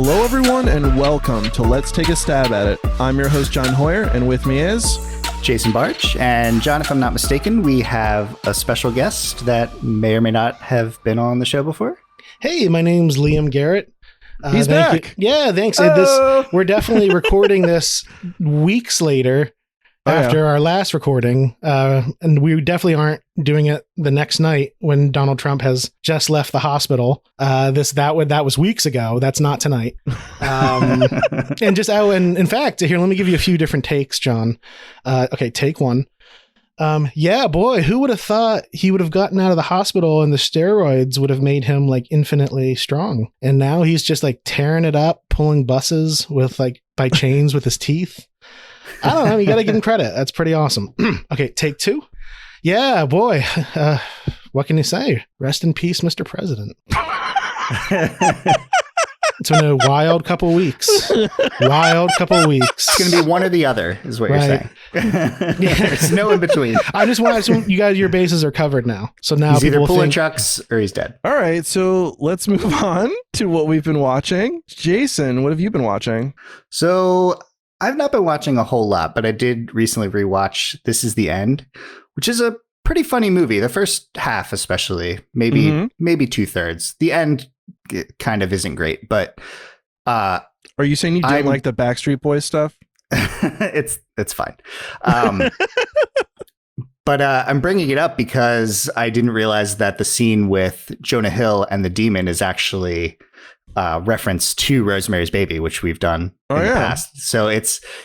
Hello, everyone, and welcome to Let's Take a Stab at It. I'm your host, John Hoyer, and with me is... Jason Barch. And John, if I'm not mistaken, we have a special guest that may or may not have been on the show before. Hey, my name's Liam Garrett. He's back. Yeah, thanks. Oh. We're definitely recording this weeks later after our last recording. And we definitely aren't doing it the next night when Donald Trump has just left the hospital. That was weeks ago. That's not tonight. And in fact, here, let me give you a few different takes, John. Okay, take one. Yeah, boy, who would have thought he would have gotten out of the hospital and the steroids would have made him like infinitely strong. And now he's just like tearing it up, pulling buses with like by chains with his teeth. I don't know. You got to give him credit. That's pretty awesome. Okay, take two. Yeah, boy. What can you say? Rest in peace, Mr. President. It's been a wild couple weeks. It's It's going to be one or the other, is what you're saying. There's no in between. I just want to assume you guys, your bases are covered now. So now he's either people pulling think, trucks or he's dead. All right, so let's move on to what we've been watching. Jason, what have you been watching? So I've not been watching a whole lot, but I did recently rewatch This Is the End, which is a pretty funny movie. The first half, especially, maybe 2/3. The end kind of isn't great, but are you saying you didn't like the Backstreet Boys stuff? it's fine. But I'm bringing it up because I didn't realize that the scene with Jonah Hill and the demon is actually reference to Rosemary's Baby, which we've done in the past. So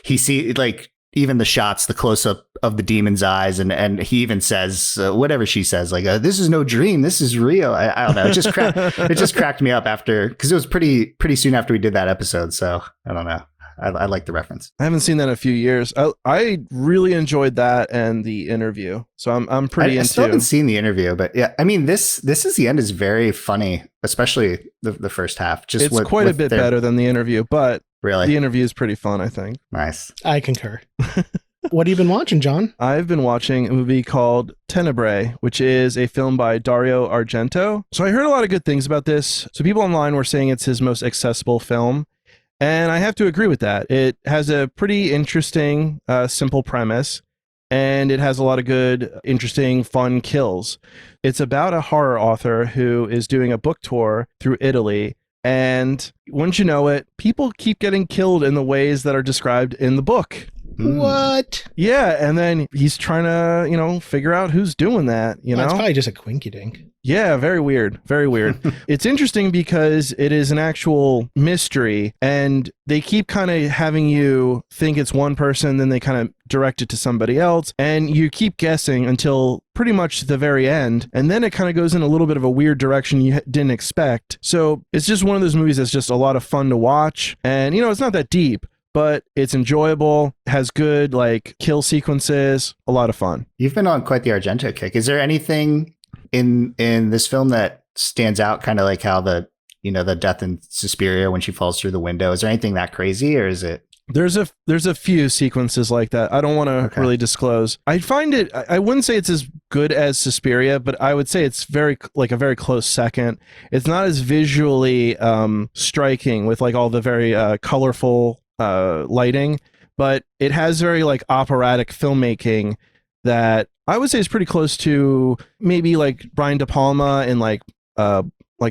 he see like even the shots, the close up of the demon's eyes, and he even says whatever she says, like this is no dream, this is real. I don't know. It just cracked me up because it was pretty soon after we did that episode. So I don't know. I like the reference. I haven't seen that in a few years. I really enjoyed that and The Interview. So I'm pretty into. I still haven't seen The Interview, but yeah, I mean this Is the End is very funny, especially the first half. It's quite a bit better than The Interview, but really, The Interview is pretty fun, I think. Nice. I concur. What have you been watching, John? I've been watching a movie called Tenebrae, which is a film by Dario Argento. So I heard a lot of good things about this. So people online were saying it's his most accessible film. And I have to agree with that. It has a pretty interesting, simple premise, and it has a lot of good, interesting, fun kills. It's about a horror author who is doing a book tour through Italy, and wouldn't you know it, people keep getting killed in the ways that are described in the book. What? Yeah, and then he's trying to, figure out who's doing that, It's probably just a quinky dink. Yeah, very weird. Very weird. It's interesting because it is an actual mystery, and they keep kind of having you think it's one person, then they kind of direct it to somebody else, and you keep guessing until pretty much the very end, and then it kind of goes in a little bit of a weird direction you didn't expect. So it's just one of those movies that's just a lot of fun to watch, and, it's not that deep, but it's enjoyable, has good, kill sequences, a lot of fun. You've been on quite the Argento kick. Is there anything in this film that stands out, kind of like how the death in Suspiria when she falls through the window? Is there anything that crazy, or is it? There's a few sequences like that. I don't want to really disclose. I find it, I wouldn't say it's as good as Suspiria, but I would say it's a very close second. It's not as visually striking with all the very colorful lighting, but it has very operatic filmmaking that I would say is pretty close to maybe Brian De Palma and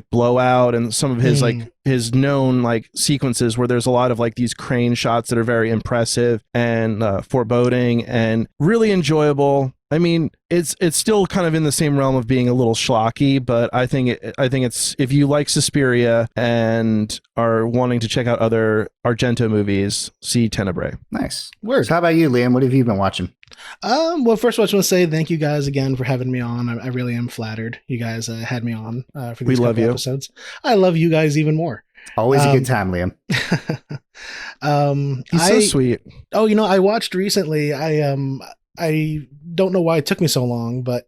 Blowout and some of his his known sequences where there's a lot of these crane shots that are very impressive and foreboding and really enjoyable. I mean, it's still kind of in the same realm of being a little schlocky, but I think it's, if you like Suspiria and are wanting to check out other Argento movies, see Tenebrae. Nice. Word. So how about you, Liam? What have you been watching? Well, first of all, I just want to say thank you guys again for having me on. I really am flattered you guys had me on for these couple episodes. I love you guys even more. Always a good time, Liam. He's so sweet. Oh, I watched recently. I don't know why it took me so long, but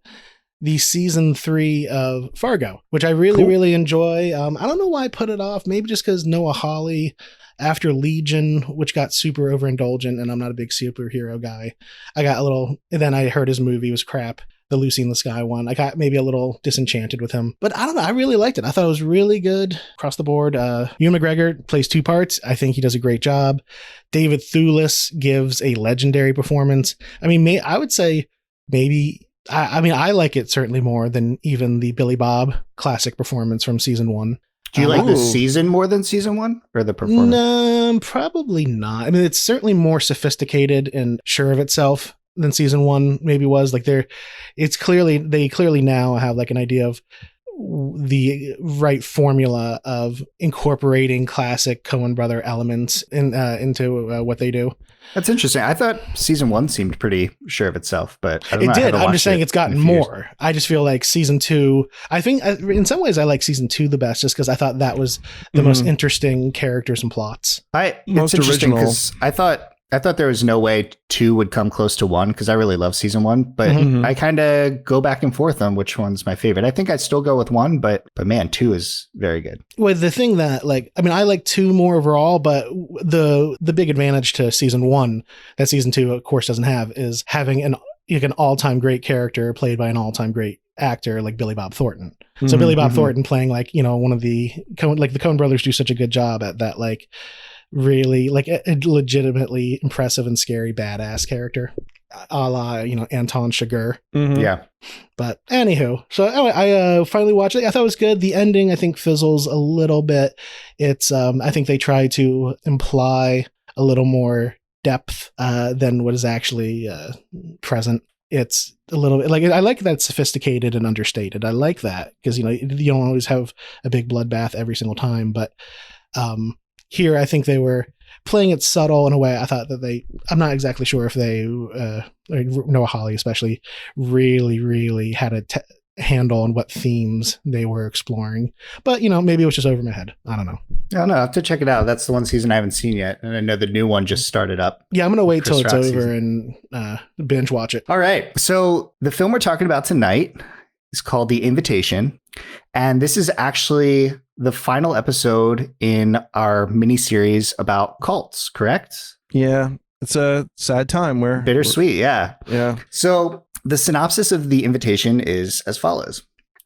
the season 3 of Fargo, which I really enjoy. I don't know why I put it off. Maybe just because Noah Hawley after Legion, which got super overindulgent, and I'm not a big superhero guy. I got a little, and then I heard his movie was crap. the Lucy in the Sky one. I got maybe a little disenchanted with him, but I don't know. I really liked it. I thought it was really good across the board. Ewan McGregor plays 2 parts. I think he does a great job. David Thewlis gives a legendary performance. I mean, I would say maybe, I like it certainly more than even the Billy Bob classic performance from season 1. Do you like the season more than season 1 or the performance? No, probably not. I mean, it's certainly more sophisticated and sure of itself than season 1 maybe was. Like they clearly now have like an idea of the right formula of incorporating classic Coen brother elements into what they do. That's interesting. I thought season 1 seemed pretty sure of itself, but I don't know. It did. I'm just saying it's gotten more. I just feel like season 2, I think in some ways I like season 2 the best just because I thought that was the most interesting characters and plots. It's interesting because I thought there was no way 2 would come close to 1 because I really love season 1, but I kind of go back and forth on which one's my favorite. I think I'd still go with 1, but man, 2 is very good. Well, the thing that I like 2 more overall, but the big advantage to season 1 that season 2 of course doesn't have is having an all-time great character played by an all-time great actor like Billy Bob Thornton. So Billy Bob Thornton playing one of the Coen brothers do such a good job at that, really a legitimately impressive and scary badass character, a la Anton Chigurh. Yeah. But anywho, so anyway, I finally watched it. I thought it was good. The ending I think fizzles a little bit. It's I think they try to imply a little more depth than what is actually present. It's a little bit I like that it's sophisticated and understated. I like that because you don't always have a big bloodbath every single time, but here, I think they were playing it subtle in a way. I thought that I'm not exactly sure if they, Noah Hawley especially, really, really had a handle on what themes they were exploring. But, maybe it was just over my head. I don't know. I don't know. I have to check it out. That's the one season I haven't seen yet. And I know the new one just started up. Yeah, I'm going to wait till it's over and binge watch it. All right. So the film we're talking about tonight is called The Invitation. And this is actually the final episode in our mini-series about cults, correct? Yeah, it's a sad time. Bittersweet, yeah. Yeah. So the synopsis of The Invitation is as follows.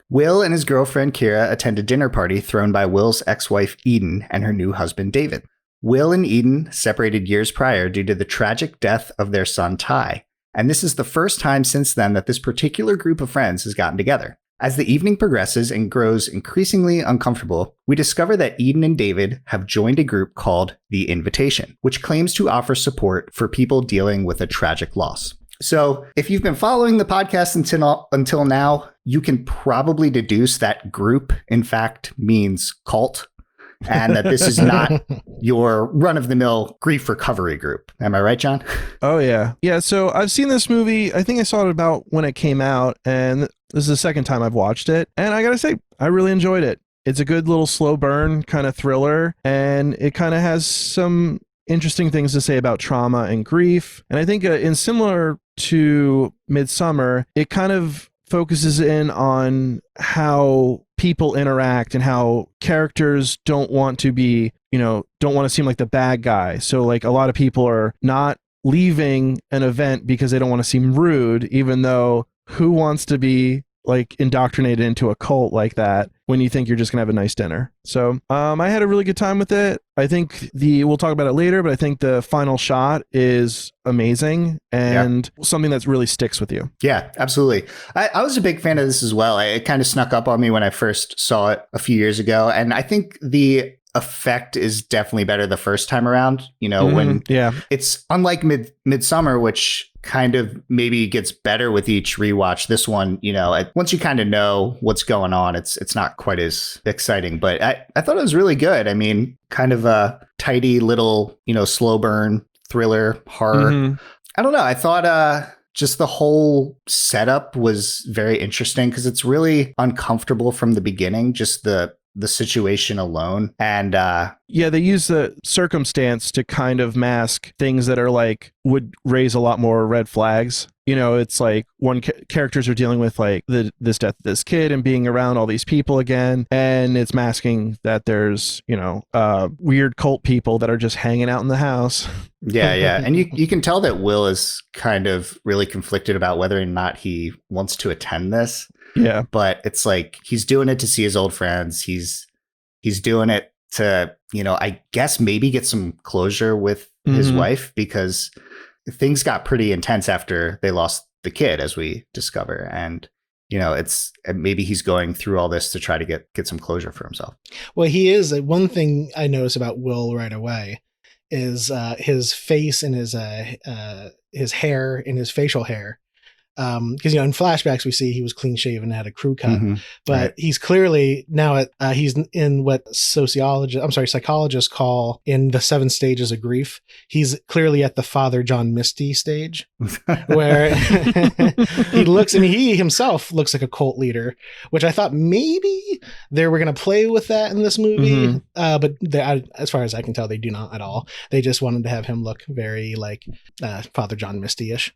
Will and his girlfriend Kira attend a dinner party thrown by Will's ex-wife Eden and her new husband David. Will and Eden separated years prior due to the tragic death of their son Ty. And this is the first time since then that this particular group of friends has gotten together. As the evening progresses and grows increasingly uncomfortable, we discover that Eden and David have joined a group called The Invitation, which claims to offer support for people dealing with a tragic loss. So if you've been following the podcast until now, you can probably deduce that group, in fact, means cult, and that this is not your run-of-the-mill grief recovery group. Am I right, John? Oh, yeah. Yeah, so I've seen this movie. I think I saw it about when it came out, and this is the second time I've watched it. And I gotta say, I really enjoyed it. It's a good little slow burn kind of thriller, and it kind of has some interesting things to say about trauma and grief. And I think in similar to Midsummer, it kind of focuses in on how people interact and how characters don't want to be, don't want to seem like the bad guy. So like a lot of people are not leaving an event because they don't want to seem rude, even though who wants to be like indoctrinated into a cult like that when you think you're just gonna have a nice dinner. So I had a really good time with it. I think we'll talk about it later, but I think the final shot is amazing and something that really sticks with you. Yeah, absolutely. I was a big fan of this as well. It kind of snuck up on me when I first saw it a few years ago. And I think the effect is definitely better the first time around, when it's unlike Midsummer, which kind of maybe gets better with each rewatch. This one, once you kind of know what's going on, it's not quite as exciting, but I thought it was really good. I mean, kind of a tidy little, slow burn thriller horror. I don't know. I thought, just the whole setup was very interesting because it's really uncomfortable from the beginning, just the situation alone. And they use the circumstance to kind of mask things that are would raise a lot more red flags, you know, it's like characters are dealing with like this death of this kid and being around all these people again, and it's masking that there's, you know, weird cult people that are just hanging out in the house. Yeah. And you can tell that Will is kind of really conflicted about whether or not he wants to attend this. Yeah. But it's like he's doing it to see his old friends. He's doing it to, you know, I guess maybe get some closure with his wife, because things got pretty intense after they lost the kid, as we discover. And, you know, maybe he's going through all this to try to get some closure for himself. Well, he is. One thing I notice about Will right away is his face and his hair and his facial hair. Because, you know, in flashbacks, we see he was clean shaven and had a crew cut, but he's clearly now he's in what psychologists call in the 7 stages of grief. He's clearly at the Father John Misty stage, where he himself looks like a cult leader, which I thought maybe they were going to play with that in this movie. But as far as I can tell, they do not at all. They just wanted to have him look very like Father John Misty-ish.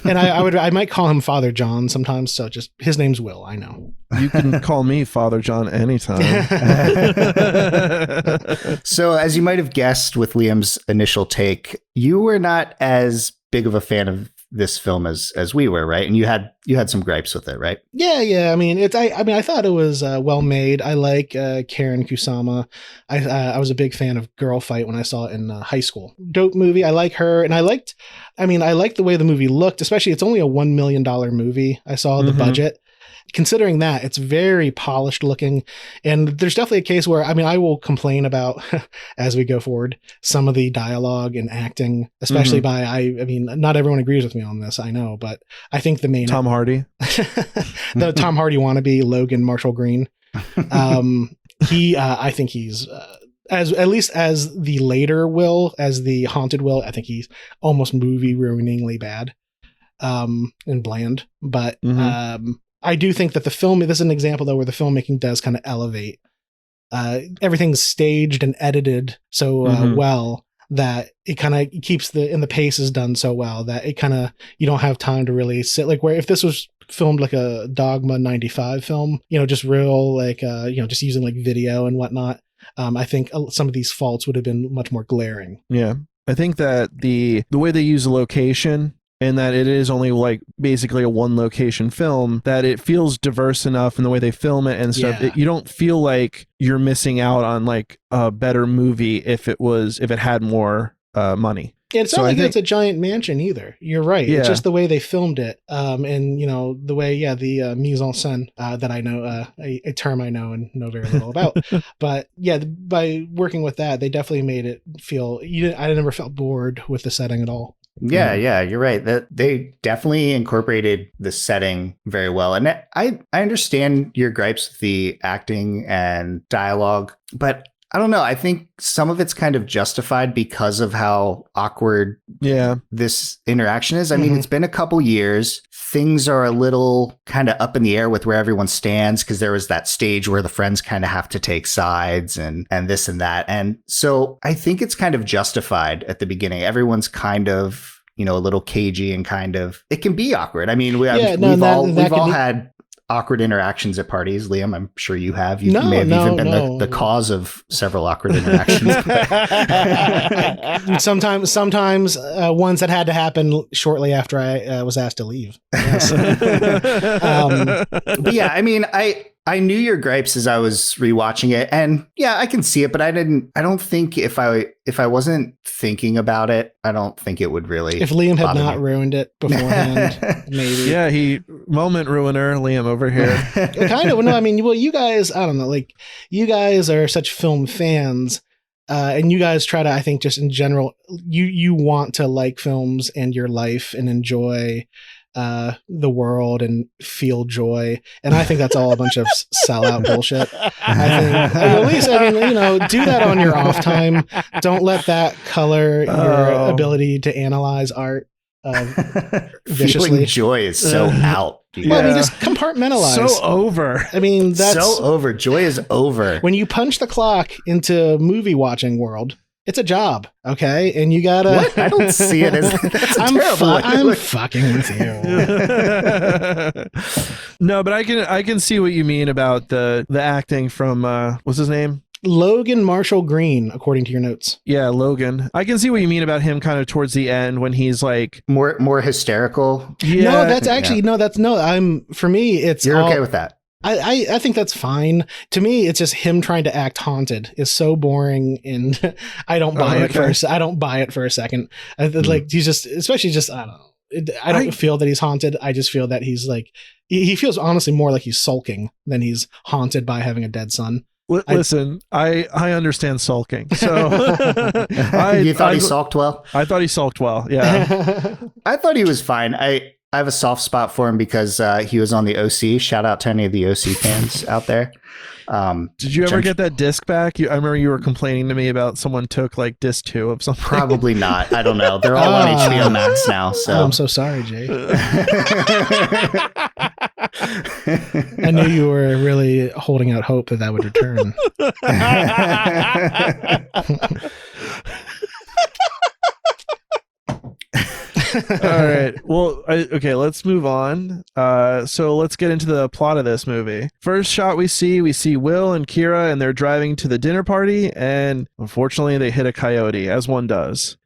And I might call him Father John sometimes, so just his name's Will. I know you can call me Father John anytime. So, as you might have guessed with Liam's initial take, you were not as big of a fan of this film as we were, right? And you had some gripes with it, right? Yeah. I mean, I thought it was well made. I like Karen Kusama. I was a big fan of Girl Fight when I saw it in high school. Dope movie. I like her, and I liked the way the movie looked. Especially, it's only a $1 million movie. I saw the budget. Considering that, it's very polished looking, and there's definitely a case where, I mean, I will complain about as we go forward some of the dialogue and acting, especially by I mean, not everyone agrees with me on this, I know, but I think the main Tom Hardy, the Tom Hardy wannabe Logan Marshall Green, I think he's at least as the later Will, as the haunted Will, I think he's almost movie ruiningly bad and bland, but I do think that this is an example though where the filmmaking does kind of elevate. Everything's staged and edited so well that it kind of keeps the pace is done so well that it kind of, you don't have time to really sit, like where if this was filmed like a Dogma 95 film, you know, just real like, you know, just using like video and whatnot. I think some of these faults would have been much more glaring. Yeah. I think that the way they use a location, and that it is only like basically a 1 location film, that it feels diverse enough in the way they film it and stuff. Yeah. You don't feel like you're missing out on like a better movie if it had more money. It's not like it's a giant mansion either. You're right. Yeah. It's just the way they filmed it. And you know, the way, the mise en scène, that I know, a term I know and know very little about, but yeah, by working with that, they definitely made it feel, I never felt bored with the setting at all. Yeah, you're right. That they definitely incorporated the setting very well. And I understand your gripes with the acting and dialogue, but I don't know. I think some of it's kind of justified because of how awkward this interaction is. I mean, it's been a couple years. Things are a little kind of up in the air with where everyone stands, because there was that stage where the friends kind of have to take sides and this and that. And so I think it's kind of justified at the beginning. Everyone's kind of, you know, a little cagey and kind of, it can be awkward. I mean, we've all had awkward interactions at parties. Liam, I'm sure you have. You may have even been the cause of several awkward interactions. Sometimes ones that had to happen shortly after I was asked to leave. Yes. But yeah, I mean, I knew your gripes as I was rewatching it, and yeah, I can see it, but I don't think if I wasn't thinking about it, I don't think it would really. If Liam had not ruined it beforehand, maybe. Yeah, moment ruiner, Liam over here. Kind of. No, I mean, well, you guys, I don't know, like you guys are such film fans. And you guys try to, I think, just in general, you want to like films and your life and enjoy the world and feel joy, and I think that's all a bunch of sellout bullshit. I think, at least, I mean, you know, do that on your off time. Don't let that color your ability to analyze art viciously. Feeling joy is so out. Well, I mean, just compartmentalize. So over. I mean, that's so over. Joy is over. When you punch the clock into movie watching world, It's a job, okay? And you gotta. What? I don't see it as. That's I'm fucking with you. No, but I can see what you mean about the acting from what's his name? Logan Marshall Green, according to your notes. Yeah, Logan. I can see what you mean about him kind of towards the end when he's like more hysterical. Yeah. No, that's actually for me, it's You're okay with that. I think that's fine. To me, it's just him trying to act haunted is so boring, and I don't buy it for a second. Like he's just, especially just, I don't know. I don't feel that he's haunted. I just feel that he's like, he feels honestly more like he's sulking than he's haunted by having a dead son. Listen, I understand sulking. So you thought he sulked well? I thought he sulked well. Yeah. I thought he was fine. I have a soft spot for him because he was on the OC. Shout out to any of the OC fans out there. Did you ever get that disc back? I remember you were complaining to me about someone took like disc 2 of something. Probably not. I don't know. They're all on HBO Max now. So I'm so sorry, Jay. I knew you were really holding out hope that would return. All right. Well, okay, let's move on. So let's get into the plot of this movie. First shot we see Will and Kira, and they're driving to the dinner party, and unfortunately they hit a coyote, as one does.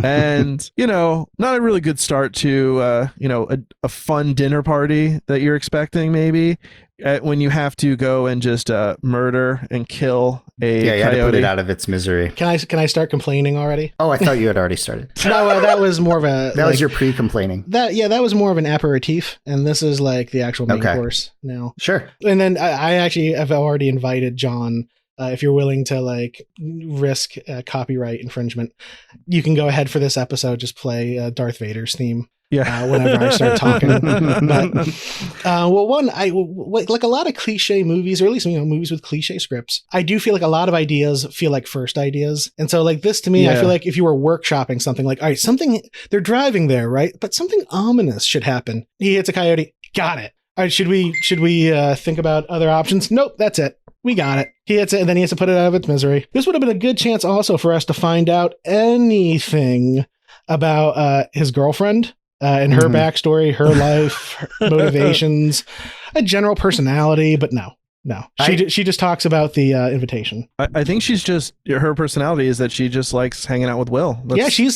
And, not a really good start to, a fun dinner party that you're expecting, maybe, when you have to go and just murder and kill a you coyote. had to put it out of its misery. Can I start complaining already? Oh, I thought you had already started. No, that was more of a... That was your pre-complaining. That was more of an aperitif, and this is like the actual main course now. Sure. And then I actually have already invited John. If you're willing to like risk copyright infringement, you can go ahead for this episode. Just play Darth Vader's theme. Yeah. Whenever I start talking. But, like a lot of cliche movies, or at least movies with cliche scripts, I do feel like a lot of ideas feel like first ideas. And so like this to me, I feel like if you were workshopping something, like, all right, they're driving there, right? But something ominous should happen. He hits a coyote. Got it. All right, should we think about other options? Nope, that's it. We got it. He hits it, and then he has to put it out of its misery. This would have been a good chance also for us to find out anything about his girlfriend and her backstory, her life, her motivations, a general personality, but no. She just talks about the invitation. I think she's just, her personality is that she just likes hanging out with Will. He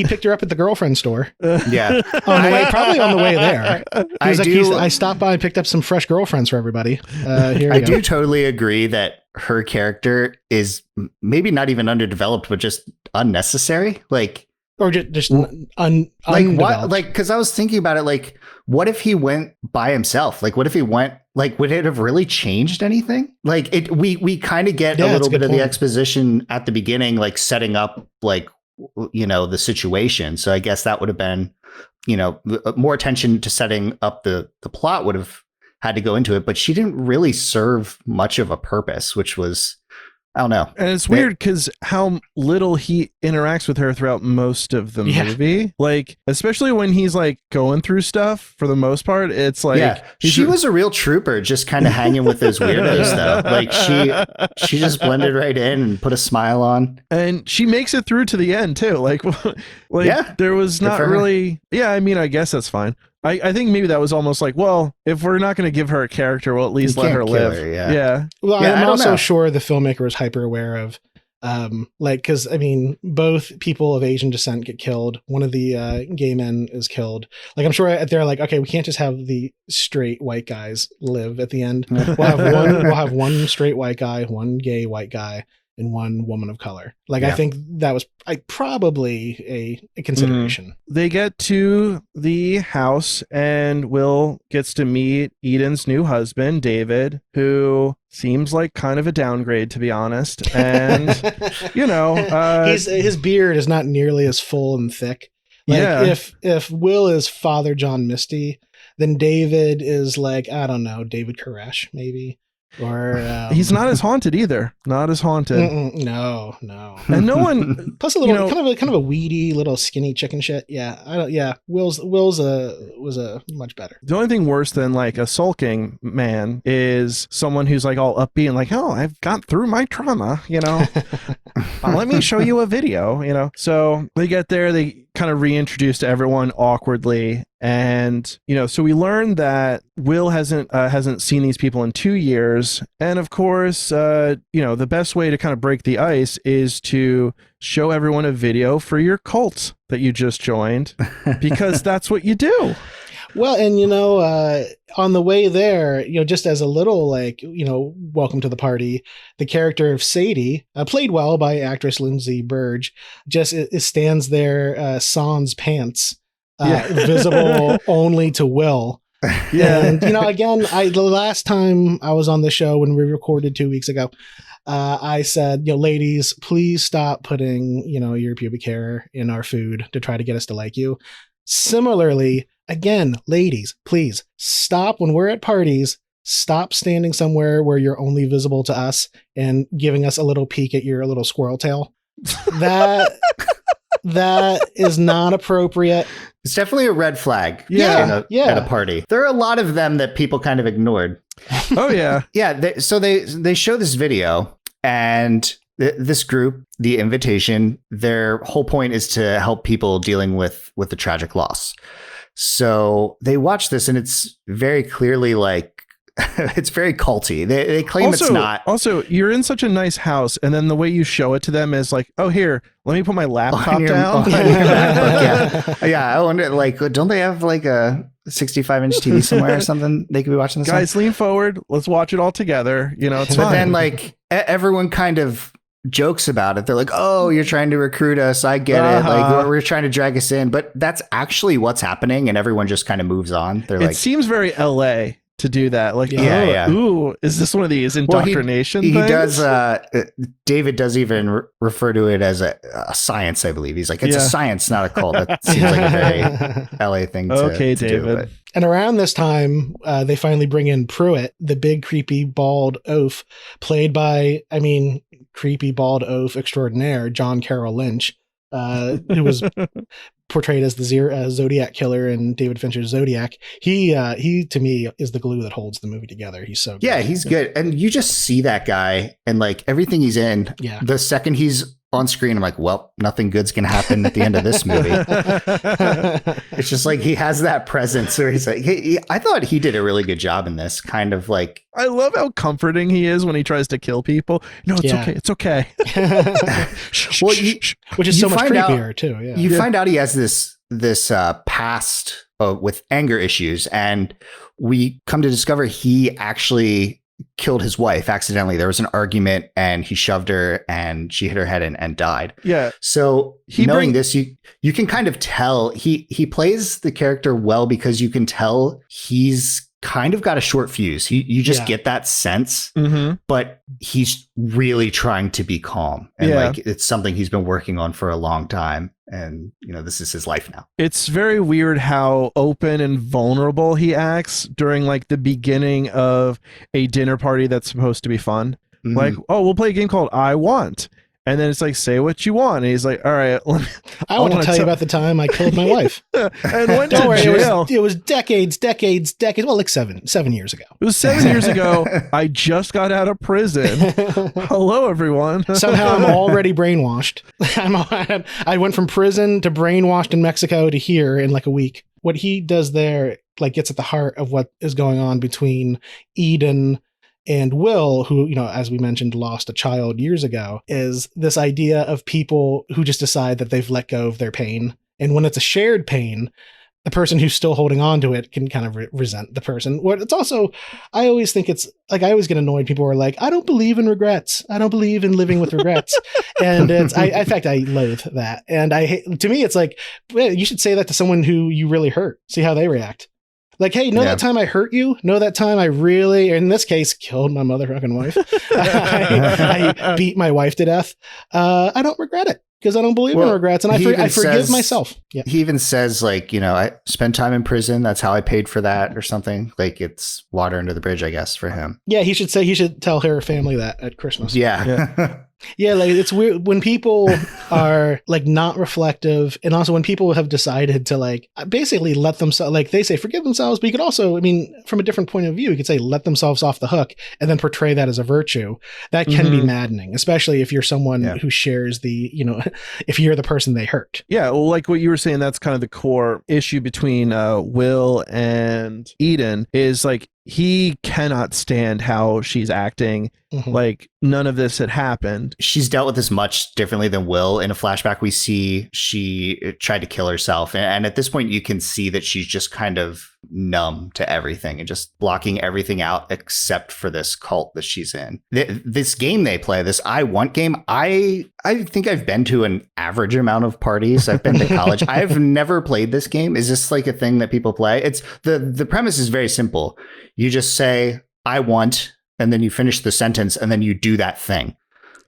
picked her up at the girlfriend store. Yeah. Probably on the way there. I stopped by and picked up some fresh girlfriends for everybody. I do totally agree that her character is maybe not even underdeveloped, but just unnecessary. Or just what? Because I was thinking about it, like, what if he went by himself? Like, what if he went? Like, would it have really changed anything? Like, we kind of get a little bit of the exposition at the beginning, like setting up, like, the situation. So I guess that would have been, more attention to setting up the plot would have had to go into it. But she didn't really serve much of a purpose, which was. I don't know. And it's weird because how little he interacts with her throughout most of the movie. Like, especially when he's like going through stuff for the most part. It's like she was a real trooper, just kind of hanging with those weirdos though. Like she just blended right in and put a smile on. And she makes it through to the end too. There was not really I guess that's fine. I think maybe that was almost like, well, if we're not going to give her a character, we'll at least let her live. Her, Well, I'm also sure the filmmaker is hyper aware of, because both people of Asian descent get killed. One of the gay men is killed. Like, I'm sure they're like, okay, we can't just have the straight white guys live at the end. We'll have one straight white guy, one gay white guy, and one woman of color. I think that was probably a consideration. They get to the house and Will gets to meet Eden's new husband, David, who seems like kind of a downgrade, to be honest. And, his beard is not nearly as full and thick. If Will is Father John Misty, then David is like, I don't know, David Koresh, maybe. Or he's not as haunted either. Not as haunted. No. And no one. Plus a little kind of a weedy little skinny chicken shit. Yeah, Will's was a much better. The only thing worse than like a sulking man is someone who's like all upbeat and like, oh, I've got through my trauma. Let me show you a video. So they get there. They kind of reintroduce to everyone awkwardly. And, so we learned that Will hasn't seen these people in 2 years. And of course, the best way to kind of break the ice is to show everyone a video for your cult that you just joined, because that's what you do. Well, and on the way there, just as a little welcome to the party, the character of Sadie, played well by actress Lindsay Burge, just stands there sans pants, visible only to Will. Yeah. And, again, the last time I was on the show when we recorded 2 weeks ago, I said, ladies, please stop putting, your pubic hair in our food to try to get us to like you. Similarly, again, ladies, please stop when we're at parties. Stop standing somewhere where you're only visible to us and giving us a little peek at your little squirrel tail. That is not appropriate. It's definitely a red flag. Yeah. At a party. There are a lot of them that people kind of ignored. Oh yeah. Yeah. So they show this video, and this group, The Invitation, their whole point is to help people dealing with the tragic loss. So they watch this, and it's very clearly like, it's very culty. They claim it's not. Also, you're in such a nice house, and then the way you show it to them is like, oh, here, let me put my laptop down. Yeah. I wonder, don't they have like a 65-inch TV somewhere or something they could be watching this Guys, lean forward. Let's watch it all together. It's but fine. Then everyone kind of jokes about it. They're like, oh, you're trying to recruit us. I get it. Like, we're trying to drag us in. But that's actually what's happening. And everyone just kind of moves on. It seems very LA to do that. Like, yeah. Ooh, is this one of these indoctrination things? He does. David does even refer to it as a science, I believe. He's like, it's a science, not a cult. That seems like a very LA thing to David. do. And around this time, they finally bring in Pruitt, the big, creepy, bald oaf, played by, creepy, bald oaf extraordinaire, John Carroll Lynch, who was portrayed as the Zodiac killer in David Fincher's Zodiac. He to me is the glue that holds the movie together. He's so good. Yeah, he's good. And you just see that guy and everything he's in. Yeah. The second he's on screen, I'm like, well, nothing good's gonna happen at the end of this movie. It's just like he has that presence where he's like, hey, I thought he did a really good job in this. Kind of like, I love how comforting he is when he tries to kill people. No, it's okay. It's okay. Which is so much creepier too. Yeah. You find out he has this past with anger issues, and we come to discover he actually killed his wife accidentally. There was an argument, and he shoved her, and she hit her head and died. Yeah. So knowing this, you can kind of tell he plays the character well, because you can tell he's kind of got a short fuse. You just get that sense, but he's really trying to be calm, and it's something he's been working on for a long time. And, this is his life now. It's very weird how open and vulnerable he acts during the beginning of a dinner party that's supposed to be fun. Mm-hmm. Like, oh, we'll play a game called I Want. And then it's like, say what you want. And he's like, all right. I want to tell you about the time I killed my wife. And went to jail. It was decades. Well, 7 years ago. It was 7 years ago. I just got out of prison. Hello, everyone. Somehow I'm already brainwashed. I went from prison to brainwashed in Mexico to here in a week. What he does there gets at the heart of what is going on between Eden and Will, who, as we mentioned, lost a child years ago, is this idea of people who just decide that they've let go of their pain. And when it's a shared pain, the person who's still holding on to it can kind of resent the person. What it's also, I always think it's I always get annoyed. People are like, I don't believe in regrets. I don't believe in living with regrets. And in fact, I loathe that. And to me, it's like, well, you should say that to someone who you really hurt. See how they react. Like, hey, that time I hurt you? Know that time I really, in this case, killed my motherfucking wife? I beat my wife to death. I don't regret it because I don't believe in regrets, and I forgive myself. He even says, like, I spent time in prison. That's how I paid for that or something. Like, it's water under the bridge, I guess, for him. Yeah, he should tell her family that at Christmas. Yeah. Yeah, like it's weird when people are like not reflective, and also when people have decided to like basically let themselves, like they say forgive themselves, but you could also, I mean, from a different point of view, you could say let themselves off the hook and then portray that as a virtue. That can be maddening, especially if you're someone who shares the, if you're the person they hurt. Yeah, well, like what you were saying, that's kind of the core issue between Will and Eden is like he cannot stand how she's acting. Like none of this had happened. She's dealt with this much differently than Will. In a flashback, we see she tried to kill herself. And at this point, you can see that she's just kind of numb to everything and just blocking everything out except for this cult that she's in. This game they play, this I Want game, I think I've been to an average amount of parties. I've been to college. I've never played this game. Is this like a thing that people play? It's the premise is very simple. You just say, I want, and then you finish the sentence, and then you do that thing.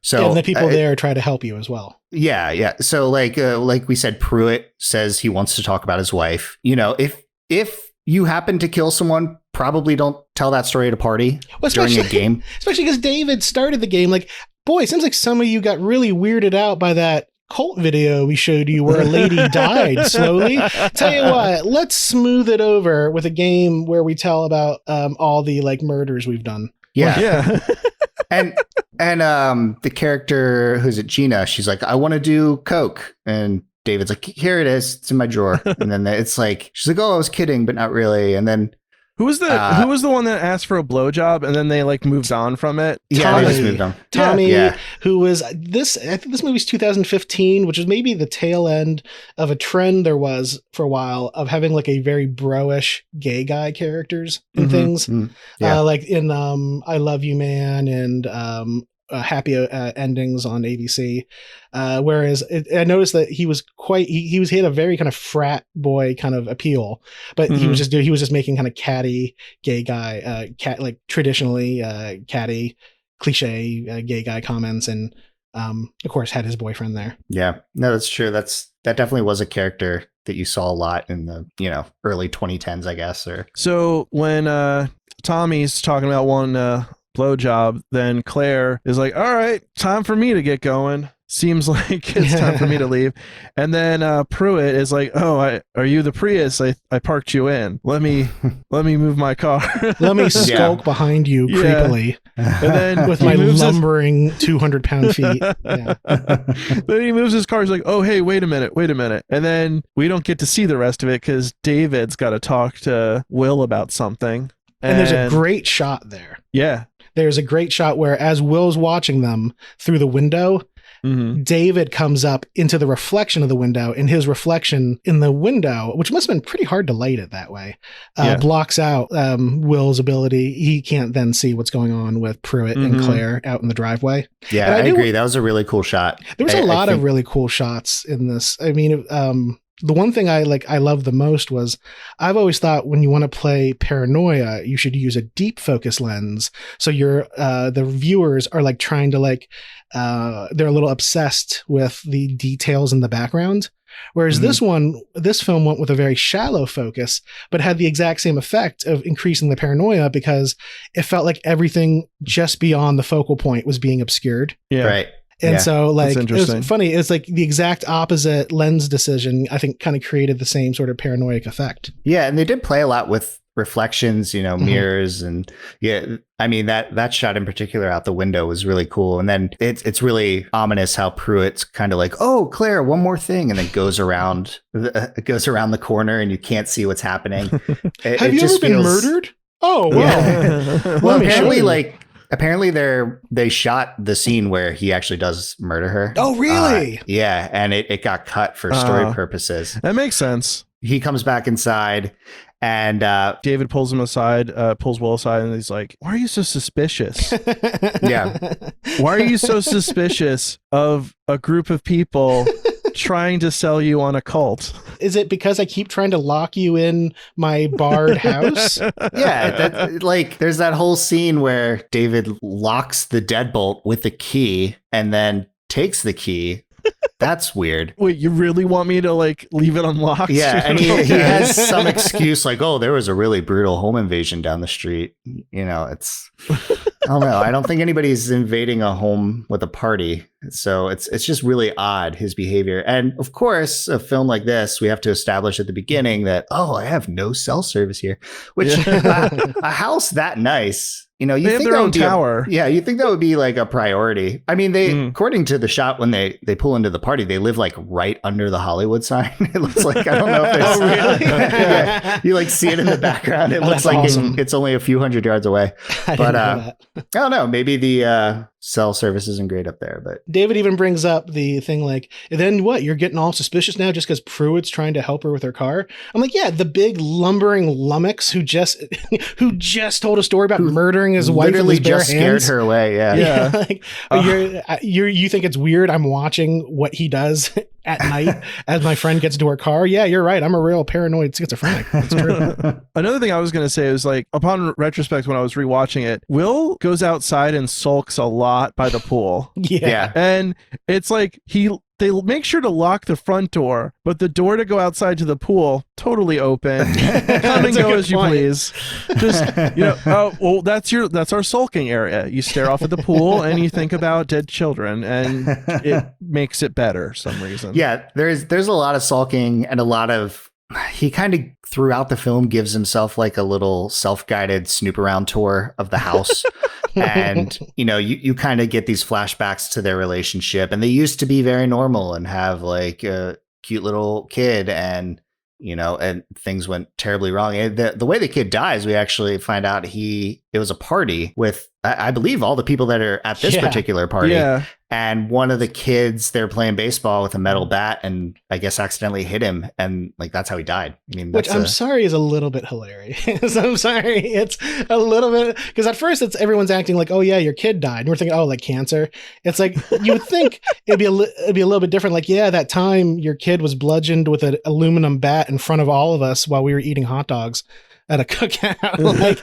So and the people there try to help you as well. Yeah. So like we said, Pruitt says he wants to talk about his wife. If you happen to kill someone, probably don't tell that story at a party during a game. Especially because David started the game. Like, boy, it seems like some of you got really weirded out by that cult video we showed you where a lady died slowly. Tell you what, let's smooth it over with a game where we tell about all the like murders we've done. Yeah. and the character who's at Gina, she's like, I want to do coke, and David's like, here it is, it's in my drawer. And then it's like, she's like, oh, I was kidding, but not really. And then who was the one that asked for a blowjob and then they like moved on from it? Tommy, they just moved on. Tommy, who was this? I think this movie's 2015, which was maybe the tail end of a trend there was for a while of having like a very bro-ish gay guy characters and things. Like in I Love You Man and Happy Endings on ABC. Whereas I noticed that he was he had a very kind of frat boy kind of appeal, but he was just making kind of catty gay guy, like traditionally catty cliche gay guy comments, and of course had his boyfriend there. Yeah, no, that's true. That definitely was a character that you saw a lot in the early 2010s, I guess. Or so when Tommy's talking about one blowjob, then Claire is like, all right, time for me to get going. Seems like it's time for me to leave. And then Pruitt is like, oh, are you the Prius I parked you in? Let me move my car. Let me skulk behind you creepily. And then with my lumbering 200-pound feet. Then he moves his car. He's like, oh, hey, wait a minute. And then we don't get to see the rest of it because David's got to talk to Will about something. And there's a great shot there. Yeah. There's a great shot where as Will's watching them through the window, David comes up into the reflection of the window, and his reflection in the window, which must have been pretty hard to light it that way, blocks out Will's ability. He can't then see what's going on with Pruitt and Claire out in the driveway. Yeah, I agree. That was a really cool shot. There was a lot of really cool shots in this. I mean, the one thing I love the most was I've always thought when you want to play paranoia, you should use a deep focus lens. So the viewers are like trying to they're a little obsessed with the details in the background. Whereas this film went with a very shallow focus, but had the exact same effect of increasing the paranoia because it felt like everything just beyond the focal point was being obscured. Yeah. Right. And so like, it was funny. It's like the exact opposite lens decision, I think, kind of created the same sort of paranoid effect. Yeah. And they did play a lot with reflections, mirrors. And I mean, that shot in particular out the window was really cool. And then it's really ominous how Pruitt's kind of like, oh, Claire, one more thing. And then goes around the corner and you can't see what's happening. Have you ever been murdered? Oh, well. Yeah. Well, apparently they shot the scene where he actually does murder her. Oh, really? Yeah. And it got cut for story purposes. That makes sense. He comes back inside and David pulls Will aside, and he's like, why are you so suspicious? Yeah. Why are you so suspicious of a group of people trying to sell you on a cult? Is it because I keep trying to lock you in my barred house? Yeah, there's that whole scene where David locks the deadbolt with the key and then takes the key That's weird. Wait, you really want me to like leave it unlocked? Yeah, and he has some excuse like, oh, there was a really brutal home invasion down the street. You know, it's I don't know. I don't think anybody's invading a home with a party. So it's just really odd, his behavior. And of course, a film like this, we have to establish at the beginning that, oh, I have no cell service here, which a house that nice. You know, you they think have their that own would be tower. you think that would be like a priority. I mean, according to the shot when they pull into the party, they live like right under the Hollywood sign. It looks like, I don't know if there's, really? Yeah, you like see it in the background. It looks like awesome. it's only a few hundred yards away. But I don't know, maybe the cell service isn't great up there, but David even brings up the thing like, then what? You're getting all suspicious now just because Pruitt's trying to help her with her car? I'm like, yeah, the big lumbering lummox who just told a story about murdering his wife with his bare just hands. scared her away. Yeah. Like, you think it's weird I'm watching what he does at night as my friend gets into her car? Yeah, you're right. I'm a real paranoid schizophrenic. It's true. Another thing I was going to say is like, upon retrospect, when I was rewatching it, Will goes outside and sulks a lot by the pool. Yeah. And it's like they make sure to lock the front door, but the door to go outside to the pool totally open. Come and go as you please. Just, you know, oh, well, that's our sulking area. You stare off at the pool and you think about dead children, and it makes it better for some reason. Yeah, there's a lot of sulking and a lot of, he kind of throughout the film gives himself like a little self-guided snoop around tour of the house. And, you know, you kind of get these flashbacks to their relationship, and they used to be very normal and have like a cute little kid, and, you know, and things went terribly wrong. And the way the kid dies, we actually find out it was a party with, I believe, all the people that are at this particular party. Yeah. And one of the kids, they're playing baseball with a metal bat and I guess accidentally hit him. And like, that's how he died. I mean, which I'm sorry is a little bit hilarious. I'm sorry. It's a little bit, because at first everyone's acting like, oh yeah, your kid died. And we're thinking, oh, like cancer. It's like, you would think it'd be a little bit different. Like, yeah, that time your kid was bludgeoned with an aluminum bat in front of all of us while we were eating hot dogs at a cookout. like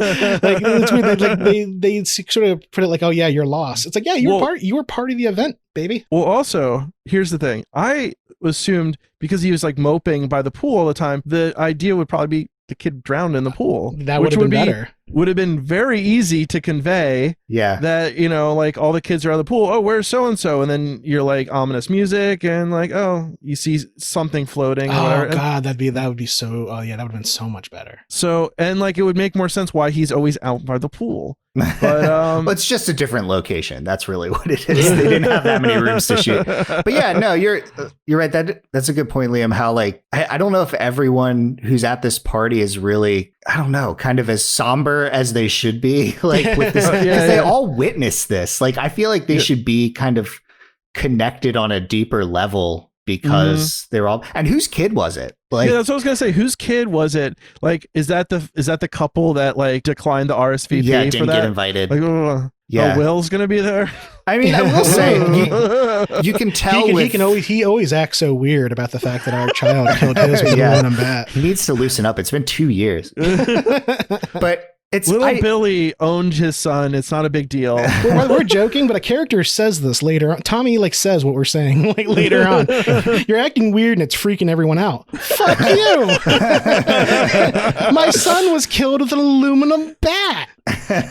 it's weird. Like they sort of put it like, oh yeah, you're lost. It's like, yeah, you were part of the event, baby. Well, also, here's the thing. I assumed because he was like moping by the pool all the time, the idea would probably be the kid drowned in the pool. That would have been better. Would have been very easy to convey. Yeah. That, you know, like all the kids are out of the pool. Oh, where's so-and-so? And then you're like ominous music and like, oh, you see something floating. Or whatever. God, that would be so, oh yeah, that would have been so much better. So, and like, it would make more sense why he's always out by the pool. But well, it's just a different location. That's really what it is. They didn't have that many rooms to shoot. But yeah, no, you're right. That's a good point, Liam. How like I don't know if everyone who's at this party is really, I don't know, kind of as somber as they should be. Like with this, because they all witness this. Like I feel like they should be kind of connected on a deeper level. Because they're all, and whose kid was it? Like, yeah, that's what I was gonna say. Whose kid was it? Like, is that the couple that like declined the RSVP? Yeah, for didn't that? get invited. Like, yeah, Will's gonna be there. I mean, I will say you can tell he always acts so weird about the fact that our child killed his with a aluminum bat. He needs to loosen up. It's been 2 years, but. Billy owned his son. It's not a big deal. We're joking, but a character says this later on. Tommy like says what we're saying like later on. You're acting weird and it's freaking everyone out. Fuck you. My son was killed with an aluminum bat.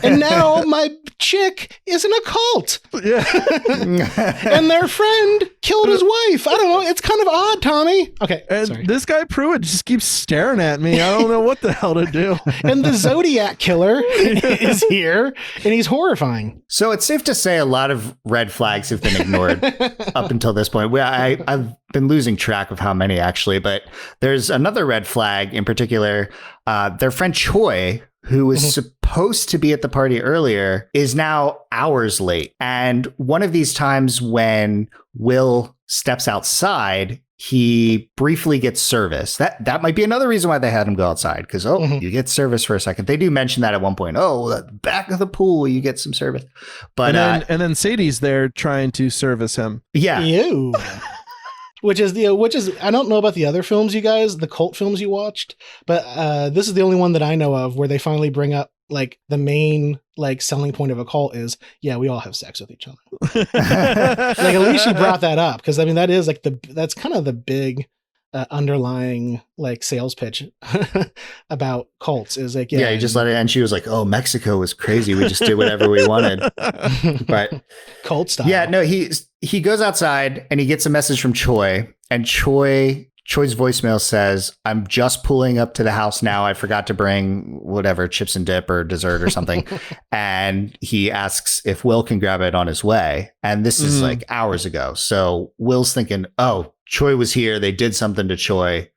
And now my chick is in a cult. Yeah. And their friend killed his wife. I don't know. It's kind of odd, Tommy. Okay. And sorry. this guy Pruitt just keeps staring at me. I don't know what the hell to do. And the Zodiac killer is here and he's horrifying. So it's safe to say a lot of red flags have been ignored up until this point. I've been losing track of how many actually, but there's another red flag in particular. Their friend Choi, who was supposed to be at the party earlier, is now hours late. And one of these times when Will steps outside, he briefly gets service. That might be another reason why they had him go outside, because, you get service for a second. They do mention that at one point. Oh, back of the pool, you get some service. But and then Sadie's there trying to service him. Yeah. Ew. Which is I don't know about the other films, you guys, the cult films you watched, but this is the only one that I know of where they finally bring up like the main like selling point of a cult is, yeah, we all have sex with each other. Like at least she brought that up, because I mean that is like that's kind of the big underlying like sales pitch about cults is like, yeah, you just let it. And she was like, "Oh, Mexico was crazy. We just did whatever we wanted." But cult style. Yeah, no, he goes outside and he gets a message from Choi, and Choi's voicemail says, "I'm just pulling up to the house now. I forgot to bring whatever, chips and dip or dessert or something." And he asks if Will can grab it on his way. And this is like hours ago. So Will's thinking, oh, Choi was here. They did something to Choi.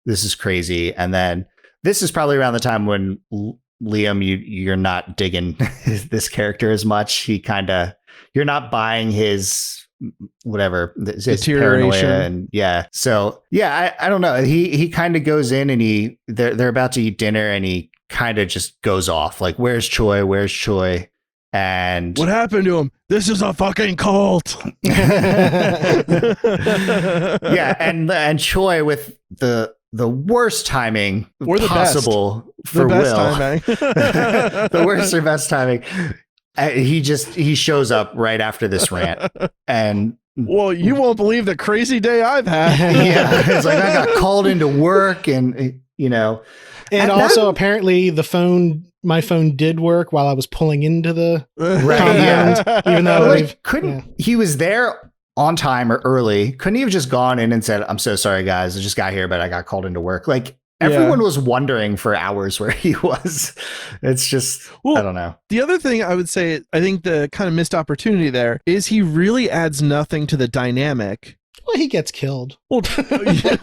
This is crazy. And then this is probably around the time when Liam, you're not digging this character as much. You're not buying his whatever, his paranoia, and so I don't know. He kind of goes in and they're about to eat dinner and he kind of just goes off like, where's Choi? And what happened to him? This is a fucking cult. Yeah, and Choi with the worst timing or the possible best. For the best Will. Timing. The worst or best timing. He shows up right after this rant, and well, you won't believe the crazy day I've had. Yeah, it's like I got called into work, and and also apparently my phone did work while I was pulling into the compound, even though he was there on time or early. Couldn't he have just gone in and said, "I'm so sorry, guys. I just got here, but I got called into work." Like everyone was wondering for hours where he was. It's just, I don't know. The other thing I would say, I think the kind of missed opportunity there is he really adds nothing to the dynamic. Well, he gets killed. Well, he does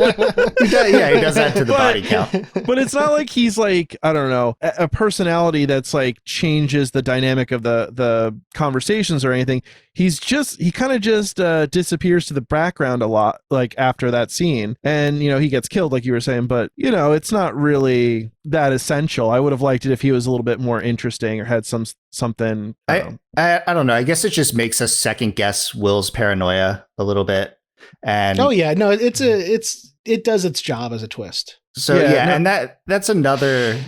that to the body count. But it's not like he's like, I don't know, a personality that's like changes the dynamic of the conversations or anything. He kind of just disappears to the background a lot, like after that scene. And, he gets killed, like you were saying, but, it's not really that essential. I would have liked it if he was a little bit more interesting or had something. I don't know. I guess it just makes us second guess Will's paranoia a little bit. And it does its job as a twist. So and that's another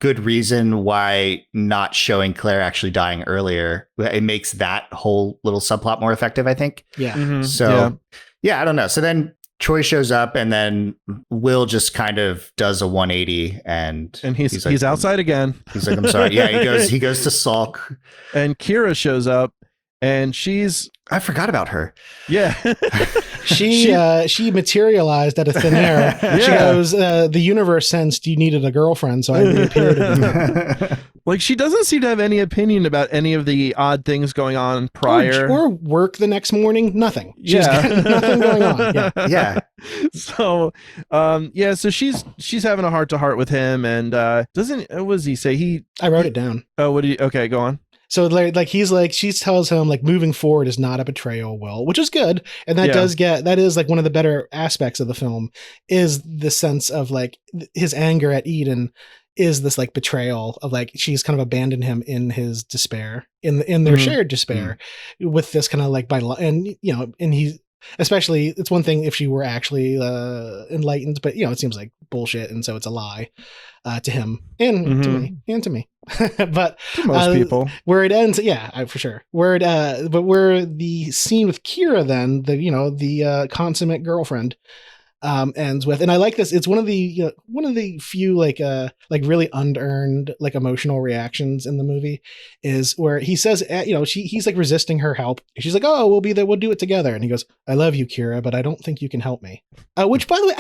good reason why not showing Claire actually dying earlier, it makes that whole little subplot more effective, I think. Yeah. Mm-hmm. So I don't know. So then Choi shows up and then Will just kind of does a 180 and he's outside again. He's like, I'm sorry. Yeah, he goes to sulk. And Kira shows up and I forgot about her. Yeah. She materialized out of thin air. Yeah. She goes, the universe sensed you needed a girlfriend, so I reappeared. Like, she doesn't seem to have any opinion about any of the odd things going on prior. Or work the next morning. Nothing. She's got nothing going on. Yeah. So, so she's having a heart-to-heart with him, and what does he say? I wrote it down. Oh, okay, go on. So like she tells him like moving forward is not a betrayal, Will, which is good. And that is like one of the better aspects of the film is the sense of like his anger at Eden is this like betrayal of like she's kind of abandoned him in his despair, in their shared despair with this kind of like and he, especially it's one thing if she were actually enlightened, but it seems like bullshit, and so it's a lie to him and to me. But to most people, where it ends, for sure. Where the scene with Kira, then the consummate girlfriend, ends with, and I like this. It's one of the few like really unearned like emotional reactions in the movie is where he says, he's like resisting her help. She's like, "Oh, we'll be there. We'll do it together." And he goes, "I love you, Kira, but I don't think you can help me." Which, by the way,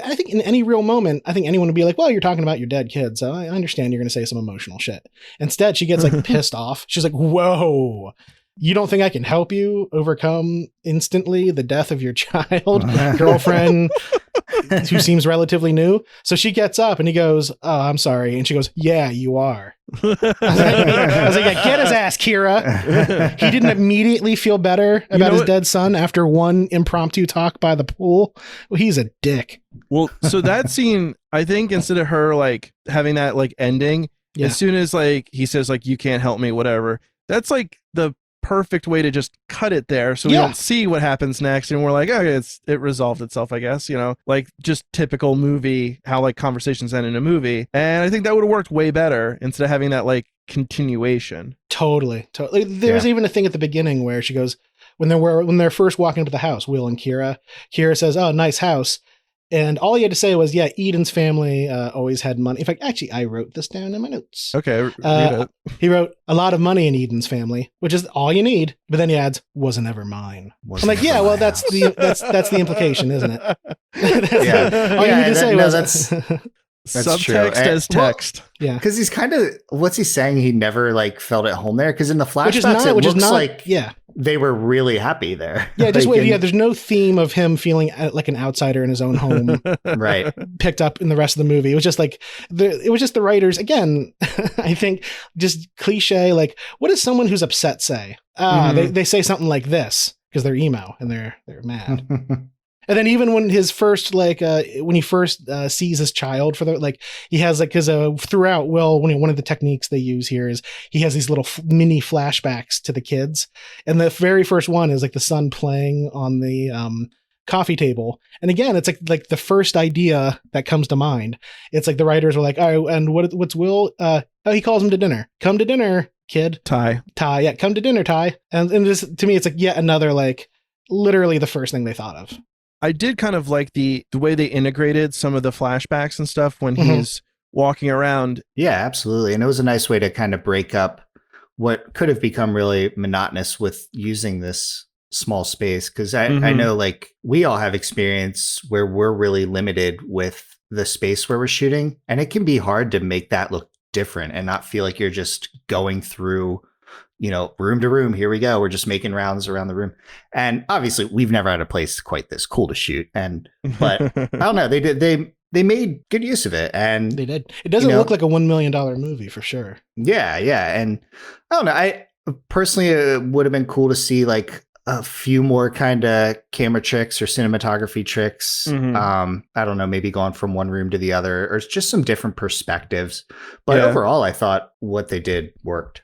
I think in any real moment, I think anyone would be like, "Well, you're talking about your dead kid, so I understand you're going to say some emotional shit." Instead, she gets like pissed off. She's like, "Whoa. You don't think I can help you overcome instantly the death of your child, girlfriend, who seems relatively new?" So she gets up and he goes, "Oh, I'm sorry." And she goes, "Yeah, you are." I was like, "Yeah, get his ass, Kira." He didn't immediately feel better about his dead son after one impromptu talk by the pool. Well, he's a dick. Well, so that scene, I think instead of her like having that like ending, as soon as like he says like, "You can't help me," whatever, that's like the perfect way to just cut it there so we don't see what happens next, and we're like, okay, it resolved itself, I guess, like just typical movie, how like conversations end in a movie. And I think that would have worked way better instead of having that like continuation. Totally. There's even a thing at the beginning where she goes, when they're first walking up to the house, Will and Kira says, "Oh, nice house." And all he had to say was, yeah, Eden's family always had money. In fact, actually, I wrote this down in my notes. Okay, read it. He wrote, a lot of money in Eden's family, which is all you need. But then he adds, wasn't ever mine. I'm like, yeah, well, that's the implication, isn't it? All you need to say was... That's subtext true. as text. Yeah. Because he's kind of, what's he saying? He never like felt at home there. Because in the flashbacks, it looks like they were really happy there. Yeah, just wait. Yeah, there's no theme of him feeling like an outsider in his own home. Right. Picked up in the rest of the movie. It was just like, it was just the writers, again, I think, just cliche, like, what does someone who's upset say? They say something like this because they're emo and they're mad. And then even when his first, when he first sees his child for he has because throughout, one of the techniques they use here is he has these little mini flashbacks to the kids. And the very first one is like the son playing on the coffee table. And again, it's like the first idea that comes to mind. It's like the writers were like, all right, and what's Will? He calls him to dinner. Come to dinner, kid. Ty. Yeah, come to dinner, Ty. And this, to me, it's like yet another, literally the first thing they thought of. I did kind of like the way they integrated some of the flashbacks and stuff when he's walking around. Yeah, absolutely. And it was a nice way to kind of break up what could have become really monotonous with using this small space. Because I know we all have experience where we're really limited with the space where we're shooting. And it can be hard to make that look different and not feel like you're just going through room to room. Here we go. We're just making rounds around the room. And obviously we've never had a place quite this cool to shoot. But I don't know. They made good use of it. And they did. It doesn't look like a $1 million movie for sure. Yeah. Yeah. And I don't know. I personally, it would have been cool to see a few more kind of camera tricks or cinematography tricks. I don't know, maybe going from one room to the other or just some different perspectives. But overall, I thought what they did worked.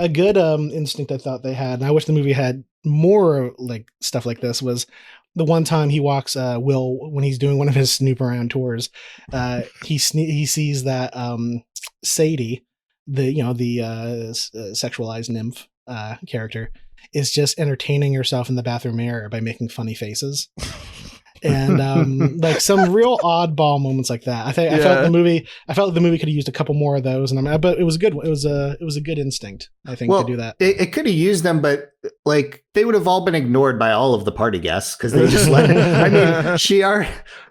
A good instinct I thought they had, and I wish the movie had more stuff like this, was the one time he walks Will when he's doing one of his snoop around tours. He sees that Sadie, the sexualized nymph character, is just entertaining herself in the bathroom mirror by making funny faces. And some real oddball moments like that. I felt the movie could have used a couple more of those, but it was a good one. It was a good instinct, I think, to do that. It could have used them, but they would have all been ignored by all of the party guests because they just let it. I mean,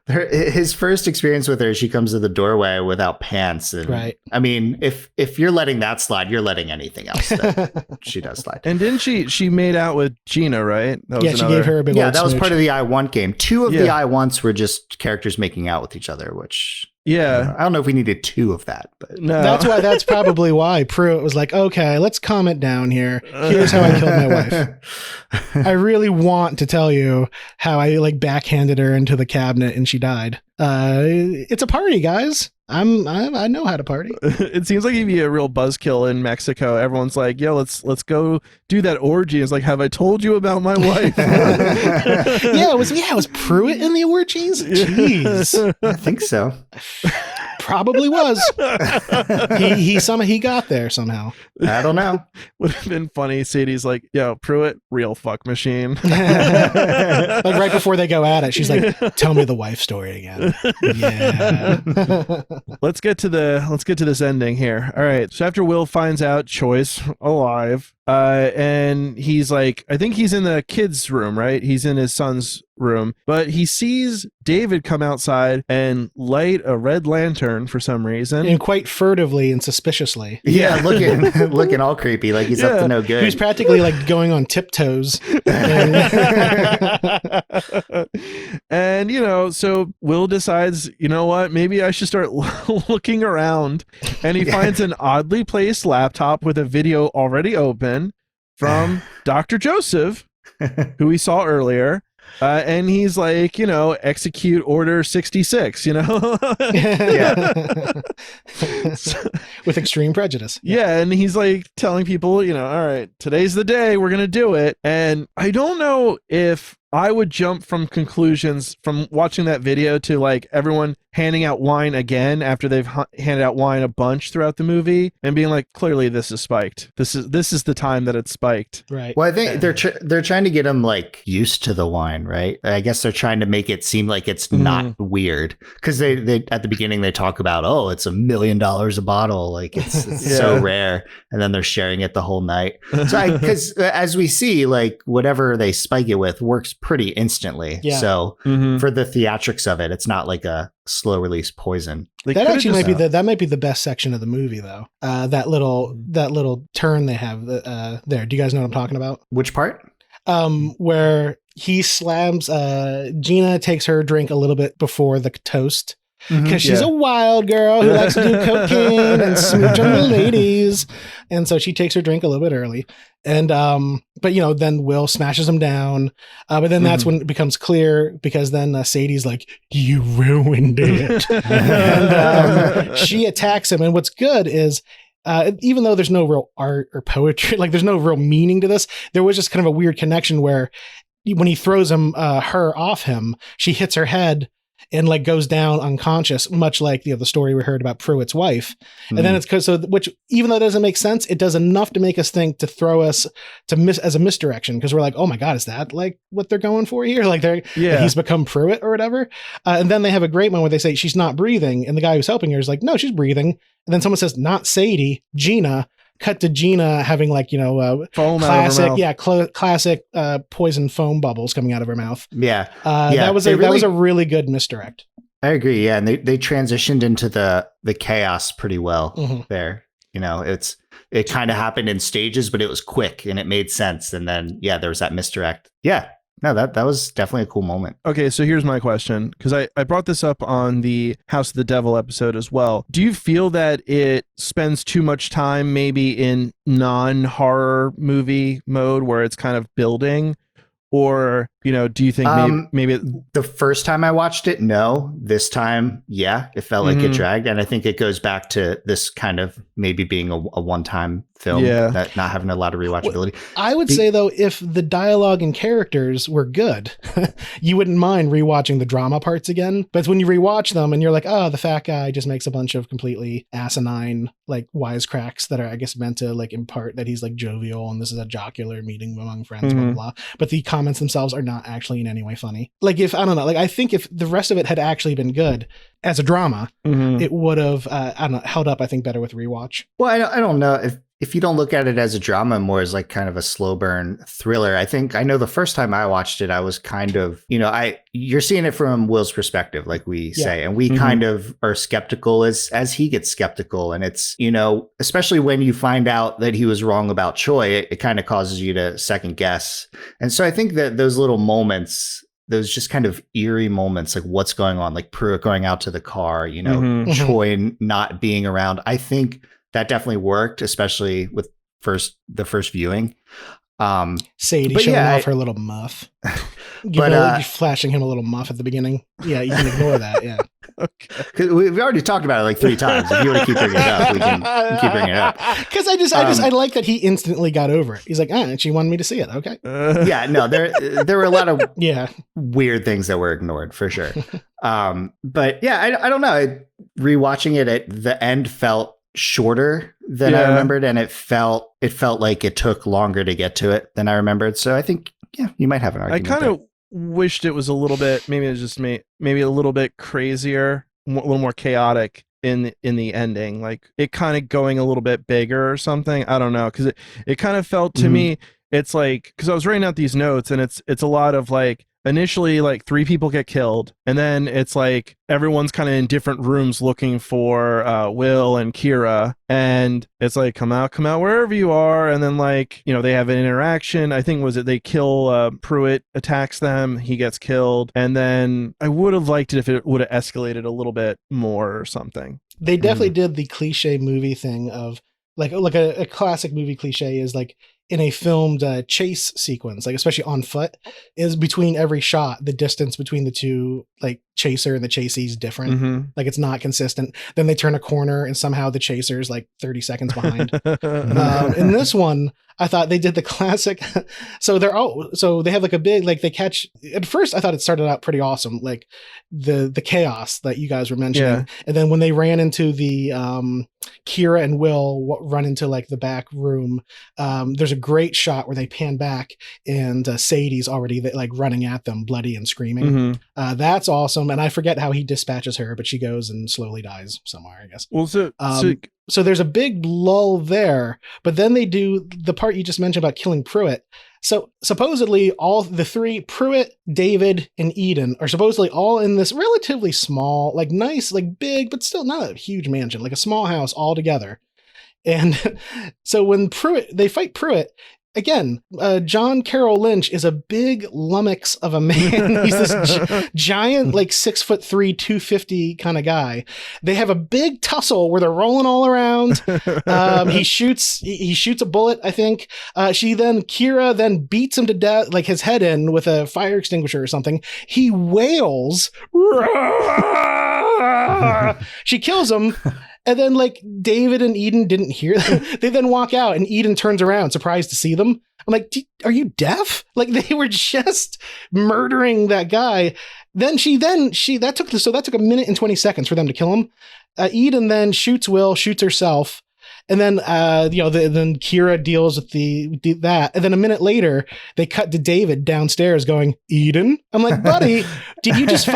his first experience with her, she comes to the doorway without pants, and right. I mean, if you're letting that slide, you're letting anything else that she does slide. And didn't she made out with Gina, right? She gave her a big that was part of the I Want game. Two of the I Wants were just characters making out with each other, which I don't know if we needed two of that, but no. That's probably why Pruitt was like, okay, let's calm it down here. Here's how I killed my wife. I really want to tell you how I backhanded her into the cabinet and she died. It's a party, guys. I know how to party. It seems like he'd be a real buzzkill in Mexico. Everyone's like, "Yo, let's go do that orgy." It's like, have I told you about my wife? It was Pruitt in the orgies. Jeez, I think so. Probably was. He got there somehow. I don't know. Would have been funny. Sadie's like, "Yo, Pruitt, real fuck machine." Right before they go at it, she's like, "Tell me the wife story again." Yeah. Let's get to this ending here. All right. So after Will finds out Choi's alive, and he's like, I think he's in the kid's room, right? He's in his son's room, but he sees David come outside and light a red lantern for some reason, and quite furtively and suspiciously. Yeah, looking all creepy, like he's up to no good. He's practically going on tiptoes. And so Will decides, you know what? Maybe I should start looking around, and he finds an oddly placed laptop with a video already open from Dr. Joseph, who we saw earlier. And he's like, execute order 66, Yeah. With extreme prejudice. Yeah. And he's like telling people, all right, today's the day, we're going to do it. And I don't know if I would jump from conclusions from watching that video to like everyone handing out wine again after they've handed out wine a bunch throughout the movie and being like, clearly this is spiked. This is the time that it's spiked. Right. Well, I think they're trying to get him like used to the wine, right? I guess they're trying to make it seem like it's not weird because they at the beginning they talk about, oh, it's $1 million a bottle, like it's so rare, and then they're sharing it the whole night. So because as we see, like whatever they spike it with works pretty instantly. Yeah. So for the theatrics of it, it's not like a slow release poison. That actually might be the best section of the movie, though. That little turn they have there. Do you guys know what I'm talking about? Which part? Where he slams. Gina takes her drink a little bit before the toast. Because she's a wild girl who likes to do cocaine and smooch on the ladies. And so she takes her drink a little bit early. And, but then Will smashes him down. But then that's when it becomes clear because then Sadie's like, you ruined it. And she attacks him. And what's good is, even though there's no real art or poetry, like there's no real meaning to this, there was just kind of a weird connection where when he throws her off him, she hits her head and like goes down unconscious, much like the story we heard about Pruitt's wife. And then it's which even though it doesn't make sense, it does enough to make us think, to throw us as a misdirection, because we're like, oh my God, is that like what they're going for here? Like he's become Pruitt or whatever. And then they have a great moment where they say she's not breathing, and the guy who's helping her is like, no, she's breathing. And then someone says, not Sadie, Gina. Cut to Gina having like, foam classic poison foam bubbles coming out of her mouth. Yeah. That was a really good misdirect. I agree. Yeah. And they transitioned into the chaos pretty well there. It kind of happened in stages, but it was quick and it made sense. And then, there was that misdirect. Yeah. No, that was definitely a cool moment. Okay, so here's my question, because I brought this up on the House of the Devil episode as well. Do you feel that it spends too much time maybe in non-horror movie mode where it's kind of building? Or, do you think maybe the first time I watched it, no. This time, it felt like it dragged. And I think it goes back to this kind of maybe being a one-time film, that not having a lot of rewatchability. I would say, though, if the dialogue and characters were good, you wouldn't mind rewatching the drama parts again. But it's when you rewatch them and you're like, oh, the fat guy just makes a bunch of completely asinine, like, wisecracks that are, I guess, meant to, like, impart that he's, like, jovial and this is a jocular meeting among friends, blah, blah, blah. But the comments themselves are not actually in any way funny. Like, I don't know, like, I think if the rest of it had actually been good as a drama, it would have, held up, I think, better with rewatch. Well, I don't know if you don't look at it as a drama, more as like kind of a slow burn thriller. I know the first time I watched it, I was kind of, you're seeing it from Will's perspective, like we say, and we kind of are skeptical as he gets skeptical. And it's, especially when you find out that he was wrong about Choi, it kind of causes you to second guess. And so I think that those little moments, those just kind of eerie moments, like what's going on, like Pruitt going out to the car, Choi not being around. I think that definitely worked, especially with the first viewing. Sadie showing off her little muff. Flashing him a little muff at the beginning. Yeah, you can ignore that. Yeah. Okay. We've already talked about it like 3 times. If you want to keep bringing it up, we can keep bringing it up. Because I like that he instantly got over it. He's like, and she wanted me to see it. Okay. There were a lot of weird things that were ignored for sure. But I don't know. Rewatching it at the end felt shorter than I remembered, and it felt like it took longer to get to it than I remembered. So I think you might have an argument. I kind of wished it was a little bit, maybe it was just me, maybe a little bit crazier, a little more chaotic in the ending, like it kind of going a little bit bigger or something. I don't know, because it kind of felt to me, it's like, because I was writing out these notes and it's a lot of like, initially like 3 people get killed, and then it's like everyone's kind of in different rooms looking for Will and Kira, and it's like come out wherever you are, and then like they have an interaction. I think they kill Pruitt attacks them, he gets killed, and then I would have liked it if it would have escalated a little bit more or something. They definitely did the cliche movie thing of like a classic movie cliche is like, in a filmed chase sequence, like especially on foot, is between every shot, the distance between the two, like chaser and the chasee is different. Mm-hmm. Like it's not consistent. Then they turn a corner and somehow the chaser's like 30 seconds behind. In this one, I thought they did the classic. So they have like a big, like they catch, at first I thought it started out pretty awesome. Like the chaos that you guys were mentioning. Yeah. And then when they ran into the, Kira and Will run into like the back room. There's a great shot where they pan back and Sadie's already like running at them, bloody and screaming. Mm-hmm. That's awesome. And I forget how he dispatches her, but she goes and slowly dies somewhere, I guess. Well, so there's a big lull there, but then they do the part you just mentioned about killing Pruitt. So supposedly all the three, Pruitt, David, and Eden, are supposedly all in this relatively small, like nice, like big, but still not a huge mansion, like a small house all together. And so when they fight Pruitt, again, John Carroll Lynch is a big lummox of a man. He's this giant, like 6'3", 250 kind of guy. They have a big tussle where they're rolling all around. He shoots a bullet, I think. Kira then beats him to death, like his head in with a fire extinguisher or something. He wails. She kills him. And then like David and Eden didn't hear them. They then walk out and Eden turns around surprised to see them. I'm like, are you deaf? Like they were just murdering that guy. That took a minute and 20 seconds for them to kill him. Eden then shoots Will, shoots herself. And then, then Kira deals with that. And then a minute later, they cut to David downstairs going, Eden? I'm like, buddy, did you just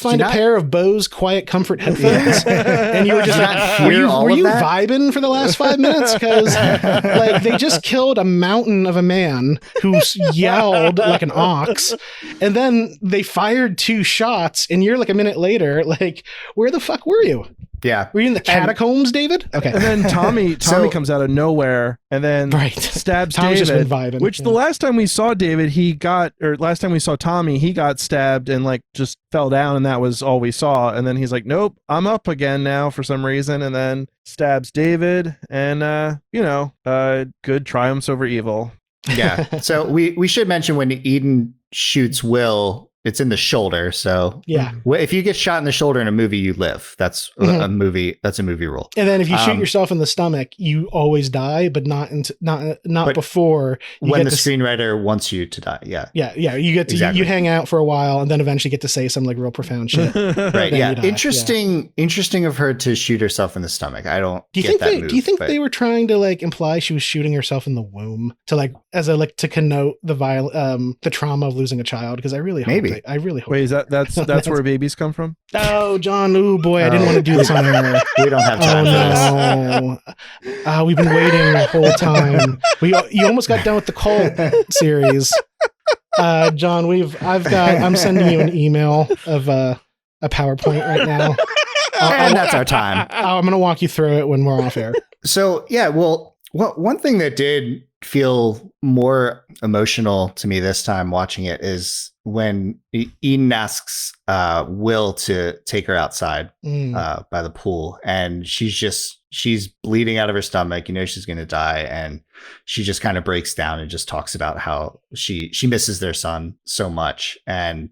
find a pair of Bose Quiet Comfort headphones? And you were just like, were you vibing for the last 5 minutes? Because like they just killed a mountain of a man who yelled like an ox. And then they fired 2 shots. And you're like a minute later, like, where the fuck were you? Yeah. Were you in the catacombs, David? Okay. And then Tommy comes out of nowhere and then stabs Tommy's David. just been vibing. Which the last time we saw David, last time we saw Tommy, he got stabbed and like just fell down and that was all we saw. And then he's like, nope, I'm up again now for some reason. And then stabs David and, good triumphs over evil. Yeah. So we should mention when Eden shoots Will, it's in the shoulder. So yeah, if you get shot in the shoulder in a movie, you live. That's a movie. That's a movie rule. And then if you shoot yourself in the stomach, you always die, but not before when the screenwriter wants you to die. Yeah. Yeah. You get to you hang out for a while and then eventually get to say some like real profound shit. Right. Yeah. Interesting of her to shoot herself in the stomach. I don't. Do you think they were trying to like imply she was shooting herself in the womb to connote the trauma of losing a child? Because I really hope. I really hope. Wait, that's where babies come from? Oh, John. Oh boy, I didn't want to do this on air. We don't have time for this. We've been waiting the whole time. You almost got done with the Cult series. John, I'm sending you an email of a PowerPoint right now. And that's our time. I'm going to walk you through it when we're off air. So, yeah, well, one thing that did feel more emotional to me this time watching it is when Eden asks Will to take her outside by the pool, and she's bleeding out of her stomach. She's going to die, and she just kind of breaks down and just talks about how she misses their son so much. And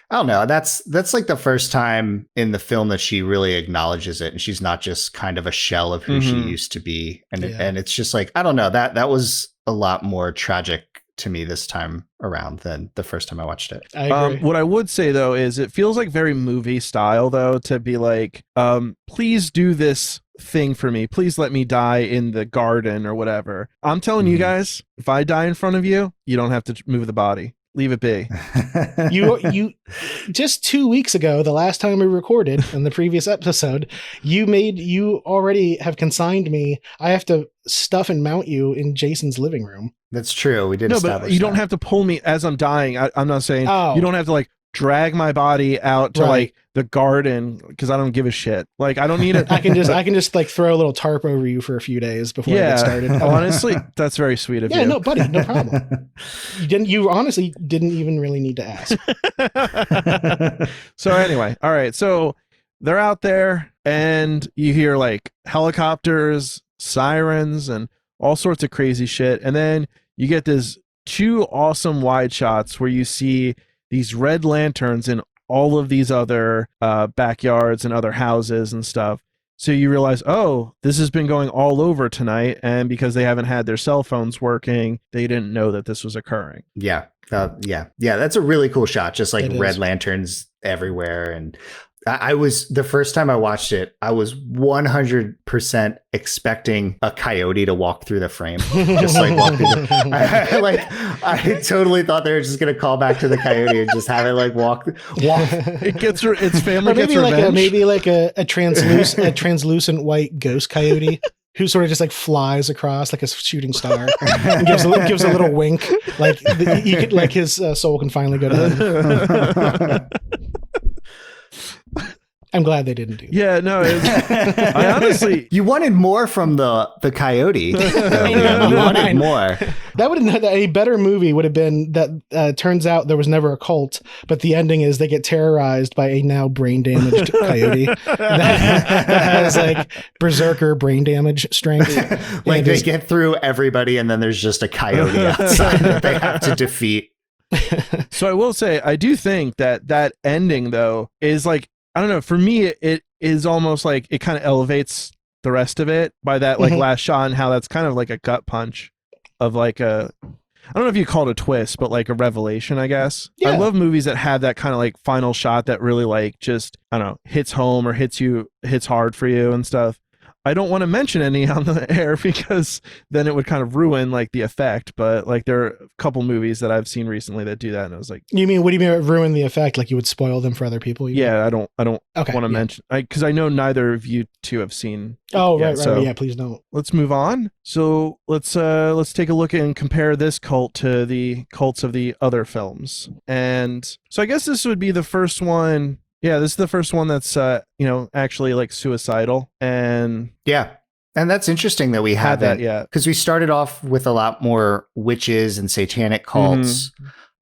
I don't know, that's like the first time in the film that she really acknowledges it, and she's not just kind of a shell of who she used to be. And and it's just like, I don't know, that was a lot more tragic to me this time around than the first time I watched it. I agree. What I would say though is it feels like very movie style though to be like, please do this thing for me. Please let me die in the garden or whatever. I'm telling you guys, if I die in front of you, you don't have to move the body. Leave it be. You just 2 weeks ago, the last time we recorded in the previous episode, you already have consigned me. I have to stuff and mount you in Jason's living room. That's true. We did. No, but you don't have to pull me as I'm dying. I'm not saying you don't have to like drag my body out to like the garden because I don't give a shit. Like I don't need it. I can just like throw a little tarp over you for a few days before I get started. Honestly, that's very sweet of you. Yeah, no, buddy, no problem. You honestly didn't even really need to ask. So anyway, all right. So they're out there and you hear like helicopters, sirens, and all sorts of crazy shit. And then you get this 2 awesome wide shots where you see these red lanterns in all of these other backyards and other houses and stuff. So you realize, oh, this has been going all over tonight. And because they haven't had their cell phones working, they didn't know that this was occurring. Yeah. Yeah. That's a really cool shot. Just like red lanterns everywhere. And the first time I watched it, I was 100% expecting a coyote to walk through the frame. Just like walk through I totally thought they were just going to call back to the coyote and just have it like walk. It gets its family maybe gets revenge. Maybe like a translucent white ghost coyote who sort of just like flies across like a shooting star and gives a little wink. Like his soul can finally go to heaven. I'm glad they didn't do that. Yeah, no. I honestly, you wanted more from the coyote. You wanted more. That would have a better movie would have been that. Turns out there was never a cult, but the ending is they get terrorized by a now brain damaged coyote that has like berserker brain damage strength. Like they get through everybody, and then there's just a coyote outside that they have to defeat. So I will say, I do think that ending though is like, I don't know, for me, it is almost like it kind of elevates the rest of it by that like last shot, and how that's kind of like a gut punch of like I don't know if you call it a twist, but like a revelation, I guess. Yeah. I love movies that have that kind of like final shot that really like just, I don't know, hits home or hits hard for you and stuff. I don't want to mention any on the air because then it would kind of ruin like the effect, but like there are a couple movies that I've seen recently that do that, and I was like, what do you mean ruin the effect? Like you would spoil them for other people? Yeah, I don't want to mention, because I know neither of you two have seen. Oh, right. So yeah, please don't. Let's move on. So let's take a look and compare this cult to the cults of the other films. And so I guess this would be the first one. Yeah, this is the first one that's, actually like suicidal. And yeah. And that's interesting that we had that. Yeah. Because we started off with a lot more witches and satanic cults.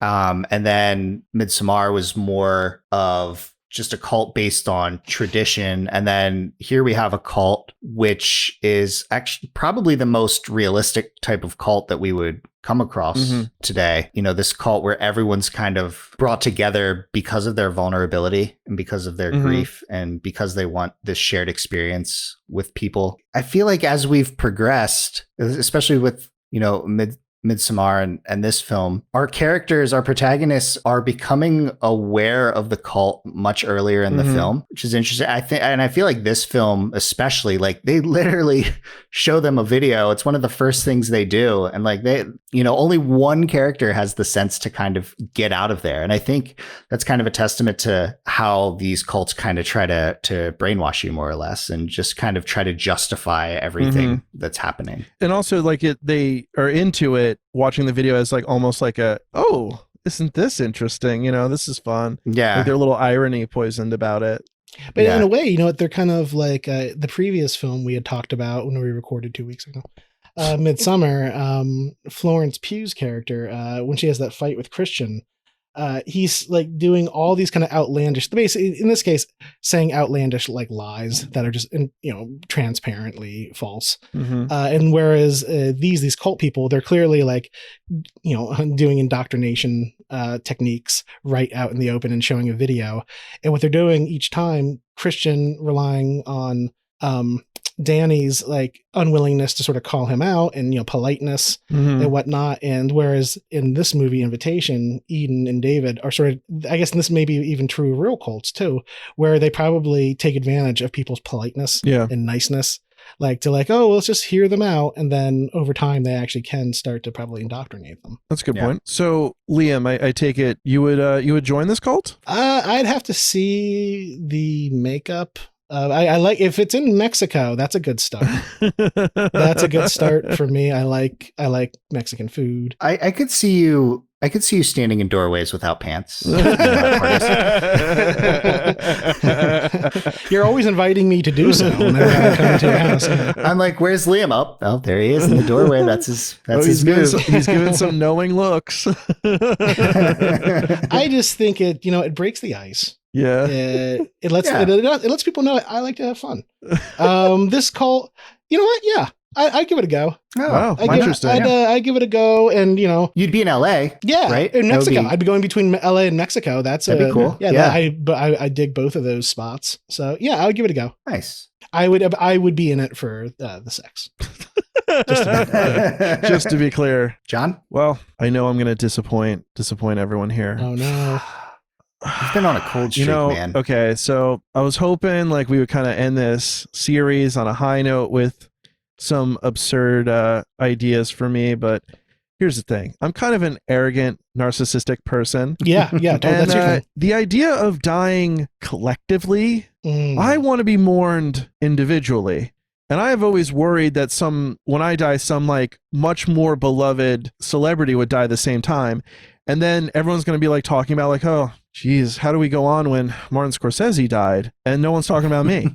And then Midsommar was more of just a cult based on tradition. And then here we have a cult, which is actually probably the most realistic type of cult that we would come across today. This cult where everyone's kind of brought together because of their vulnerability and because of their grief and because they want this shared experience with people. I feel like as we've progressed, especially with, Midsommar and this film, our protagonists are becoming aware of the cult much earlier in the film, which is interesting. I feel like this film, especially, like they literally show them a video. It's one of the first things they do. And like only one character has the sense to kind of get out of there. And I think that's kind of a testament to how these cults kind of try to brainwash you more or less and just kind of try to justify everything that's happening. And also like they are into it, watching the video as like almost like isn't this interesting? This is fun. Yeah. Like their little irony poisoned about it. But in a way, they're kind of like the previous film we had talked about when we recorded 2 weeks ago. Midsommar, Florence Pugh's character, when she has that fight with Christian, he's like doing all these kind of outlandish, basically in this case, saying outlandish like lies that are just, transparently false. And whereas these cult people, they're clearly like, doing indoctrination techniques right out in the open and showing a video. And what they're doing each time, Christian relying on Danny's like unwillingness to sort of call him out and politeness and whatnot. And whereas in this movie Invitation, Eden and David are sort of, I guess this may be even true of real cults too, where they probably take advantage of people's politeness and niceness, like to like, oh, let's just hear them out, and then over time they actually can start to probably indoctrinate them. That's a good point. So Liam, I take it you would join this cult? I'd have to see the makeup. I like, if it's in Mexico, that's a good start. That's a good start for me. I like Mexican food. I could see you standing in doorways without pants. You're always inviting me to do so whenever I come to your house. I'm like, where's Liam? Oh, there he is in the doorway. That's his move. He's giving some knowing looks. I just think it breaks the ice. Yeah. It lets people know I like to have fun. This cult, you know what? Yeah. I'd give it a go. Oh, wow, interesting. I'd give it a go, and you'd be in LA, yeah, right? In Mexico, I'd be going between LA and Mexico. That'd be cool. Yeah, I dig both of those spots. So yeah, I would give it a go. Nice. I would be in it for the sex. Just to be clear, John. Well, I know I'm going to disappoint everyone here. Oh no. You've been on a cold streak, man. Okay, so I was hoping like we would kind of end this series on a high note with some absurd ideas for me, but here's the thing. I'm kind of an arrogant, narcissistic person. Yeah, and that's your thing. the idea of dying collectively, I want to be mourned individually. And I have always worried that when I die, some like much more beloved celebrity would die at the same time. And then everyone's going to be like talking about like, oh, geez, how do we go on when Martin Scorsese died? And no one's talking about me.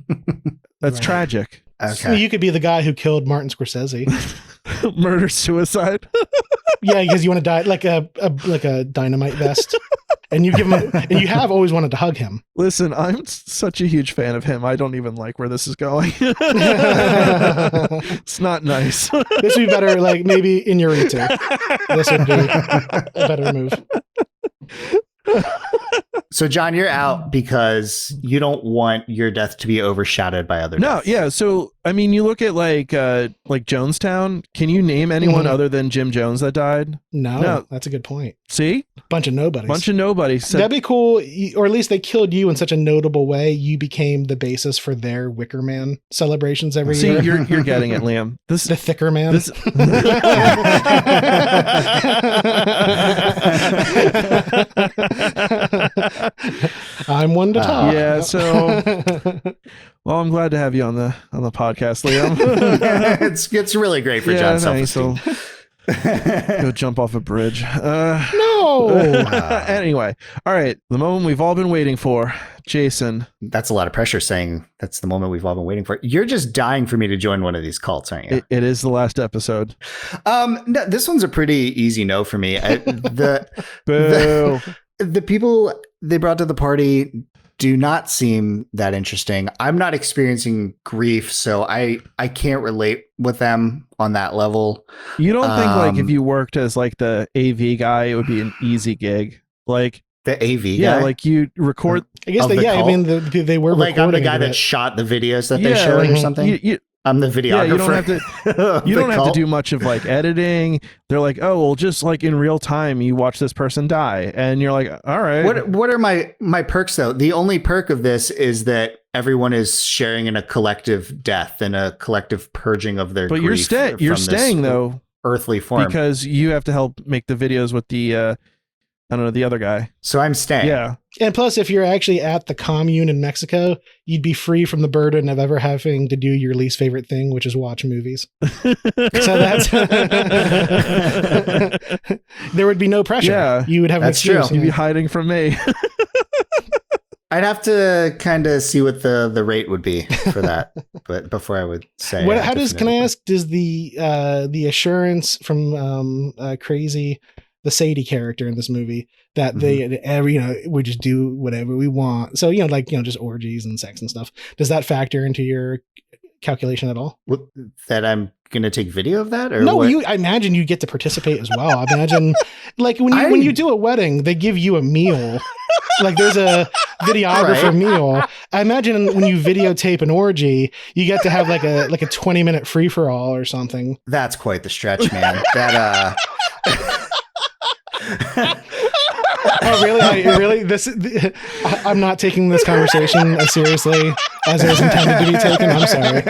That's tragic. Okay. So you could be the guy who killed Martin Scorsese. Murder, suicide. Yeah, because you want to die like a dynamite vest. And you give him, and you have always wanted to hug him. Listen, I'm such a huge fan of him. I don't even like where this is going. It's not nice. This would be better, like maybe Inarritu. This would be a better move. So, John, you're out because you don't want your death to be overshadowed by other deaths. No, yeah. So, I mean, you look at like Jonestown. Can you name anyone other than Jim Jones that died? No, that's a good point. See? Bunch of nobodies. So, that'd be cool. Or at least they killed you in such a notable way. You became the basis for their Wicker Man celebrations every year. See, you're getting it, Liam. The thicker man. I'm one to talk. Yeah, so well, I'm glad to have you on the podcast, Liam. It's really great for John's self-esteem. Go jump off a bridge. No. Anyway, all right. The moment we've all been waiting for, Jason. That's a lot of pressure saying that's the moment we've all been waiting for. You're just dying for me to join one of these cults, aren't you? It is the last episode. No, this one's a pretty easy no for me. The people they brought to the party do not seem that interesting. I'm not experiencing grief, so I can't relate with them on that level. You don't think like if you worked as like the AV guy, it would be an easy gig? Like the AV guy? Yeah, like you record. I guess they were like I'm the guy that shot the videos that they showed or something. I'm the videographer. Yeah, you don't have to do much of like editing. They're like, oh, well, just like in real time, you watch this person die, and you're like, all right. What are my perks though? The only perk of this is that everyone is sharing in a collective death and a collective purging of their. But grief you're staying though, earthly form, because you have to help make the videos with the. I don't know, the other guy. So I'm staying. Yeah. And plus, if you're actually at the commune in Mexico, you'd be free from the burden of ever having to do your least favorite thing, which is watch movies. So that's there would be no pressure. Yeah, you would have. That's true. You'd be hiding from me. I'd have to kind of see what the rate would be for that, but before I would say. Can I ask? Does the assurance from Crazy, the Sadie character in this movie, that we just do whatever we want, so just orgies and sex and stuff, does that factor into your calculation at all? That I'm gonna take video of that, or no? what? I imagine you get to participate as well. I imagine like when you do a wedding, they give you a meal. Like there's a videographer meal. I imagine when you videotape an orgy, you get to have like a 20-minute free for all or something. That's quite the stretch, man. That Oh, really? I'm not taking this conversation as seriously as it was intended to be taken. I'm sorry.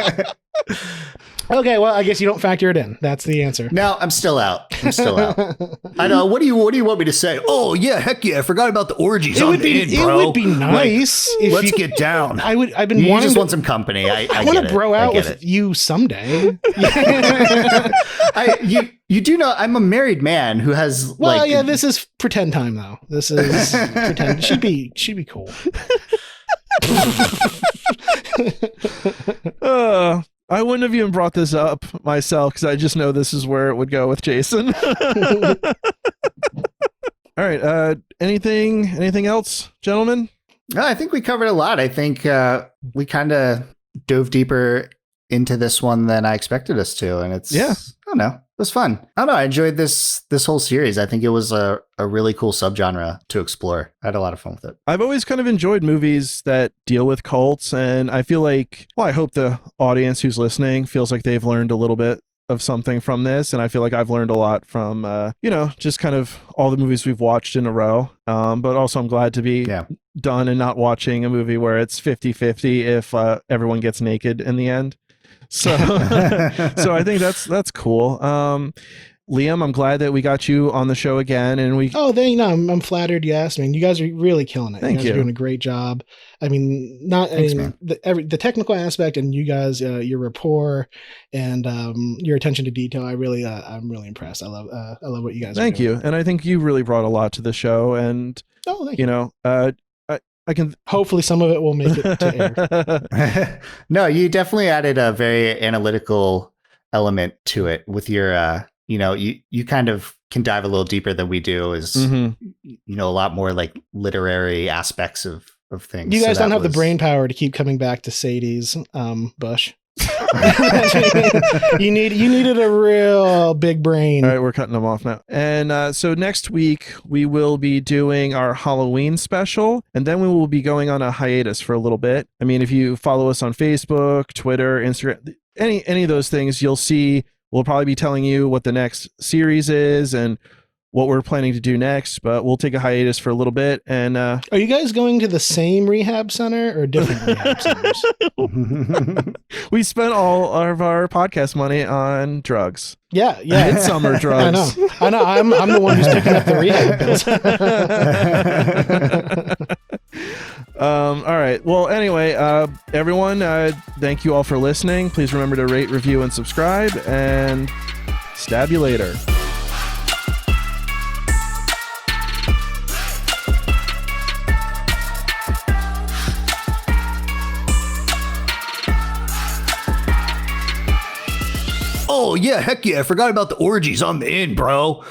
Okay, well, I guess you don't factor it in. That's the answer. No, I'm still out. I know. What do you want me to say? Oh yeah, heck yeah! I forgot about the orgies. It would be nice. Like, let's get down. I've been wanting. You just want some company. I want to bro out with you someday. You do know I'm a married man who has. Well, yeah. This is pretend time though. This is pretend. She'd be cool. I wouldn't have even brought this up myself because I just know this is where it would go with Jason. All right. Anything else, gentlemen? No, I think we covered a lot. I think we kind of dove deeper into this one than I expected us to. And I don't know. It was fun. I don't know. I enjoyed this whole series. I think it was a really cool subgenre to explore. I had a lot of fun with it. I've always kind of enjoyed movies that deal with cults. And I feel like, I hope the audience who's listening feels like they've learned a little bit of something from this. And I feel like I've learned a lot from, just kind of all the movies we've watched in a row. But also I'm glad to be done and not watching a movie where it's 50-50 if everyone gets naked in the end. So, so I think that's cool. Liam, I'm glad that we got you on the show again, and I'm flattered. Yes, I mean, you guys are really killing it. Thank you. Are doing a great job. I mean, the technical aspect, and you guys, your rapport, and your attention to detail. I'm really impressed. I love what you guys. Thank you, and I think you really brought a lot to the show, and thank you. I can hopefully some of it will make it to air. No, you definitely added a very analytical element to it with your, you kind of can dive a little deeper than we do is, a lot more like literary aspects of things. You guys don't have the brain power to keep coming back to Sadie's Bush. you needed a real big brain. All right, we're cutting them off now. And so next week we will be doing our Halloween special, and then we will be going on a hiatus for a little bit. I mean, if you follow us on Facebook, Twitter, Instagram, any of those things, you'll see we'll probably be telling you what the next series is and what we're planning to do next, but we'll take a hiatus for a little bit. And are you guys going to the same rehab center or different rehab centers? We spent all of our podcast money on drugs. Yeah. Midsummer drugs. I know. I'm the one who's picking up the rehab bills. All right. Well, anyway, everyone, thank you all for listening. Please remember to rate, review, and subscribe, and stab you later. Oh, yeah, heck yeah. I forgot about the orgies on the end, bro.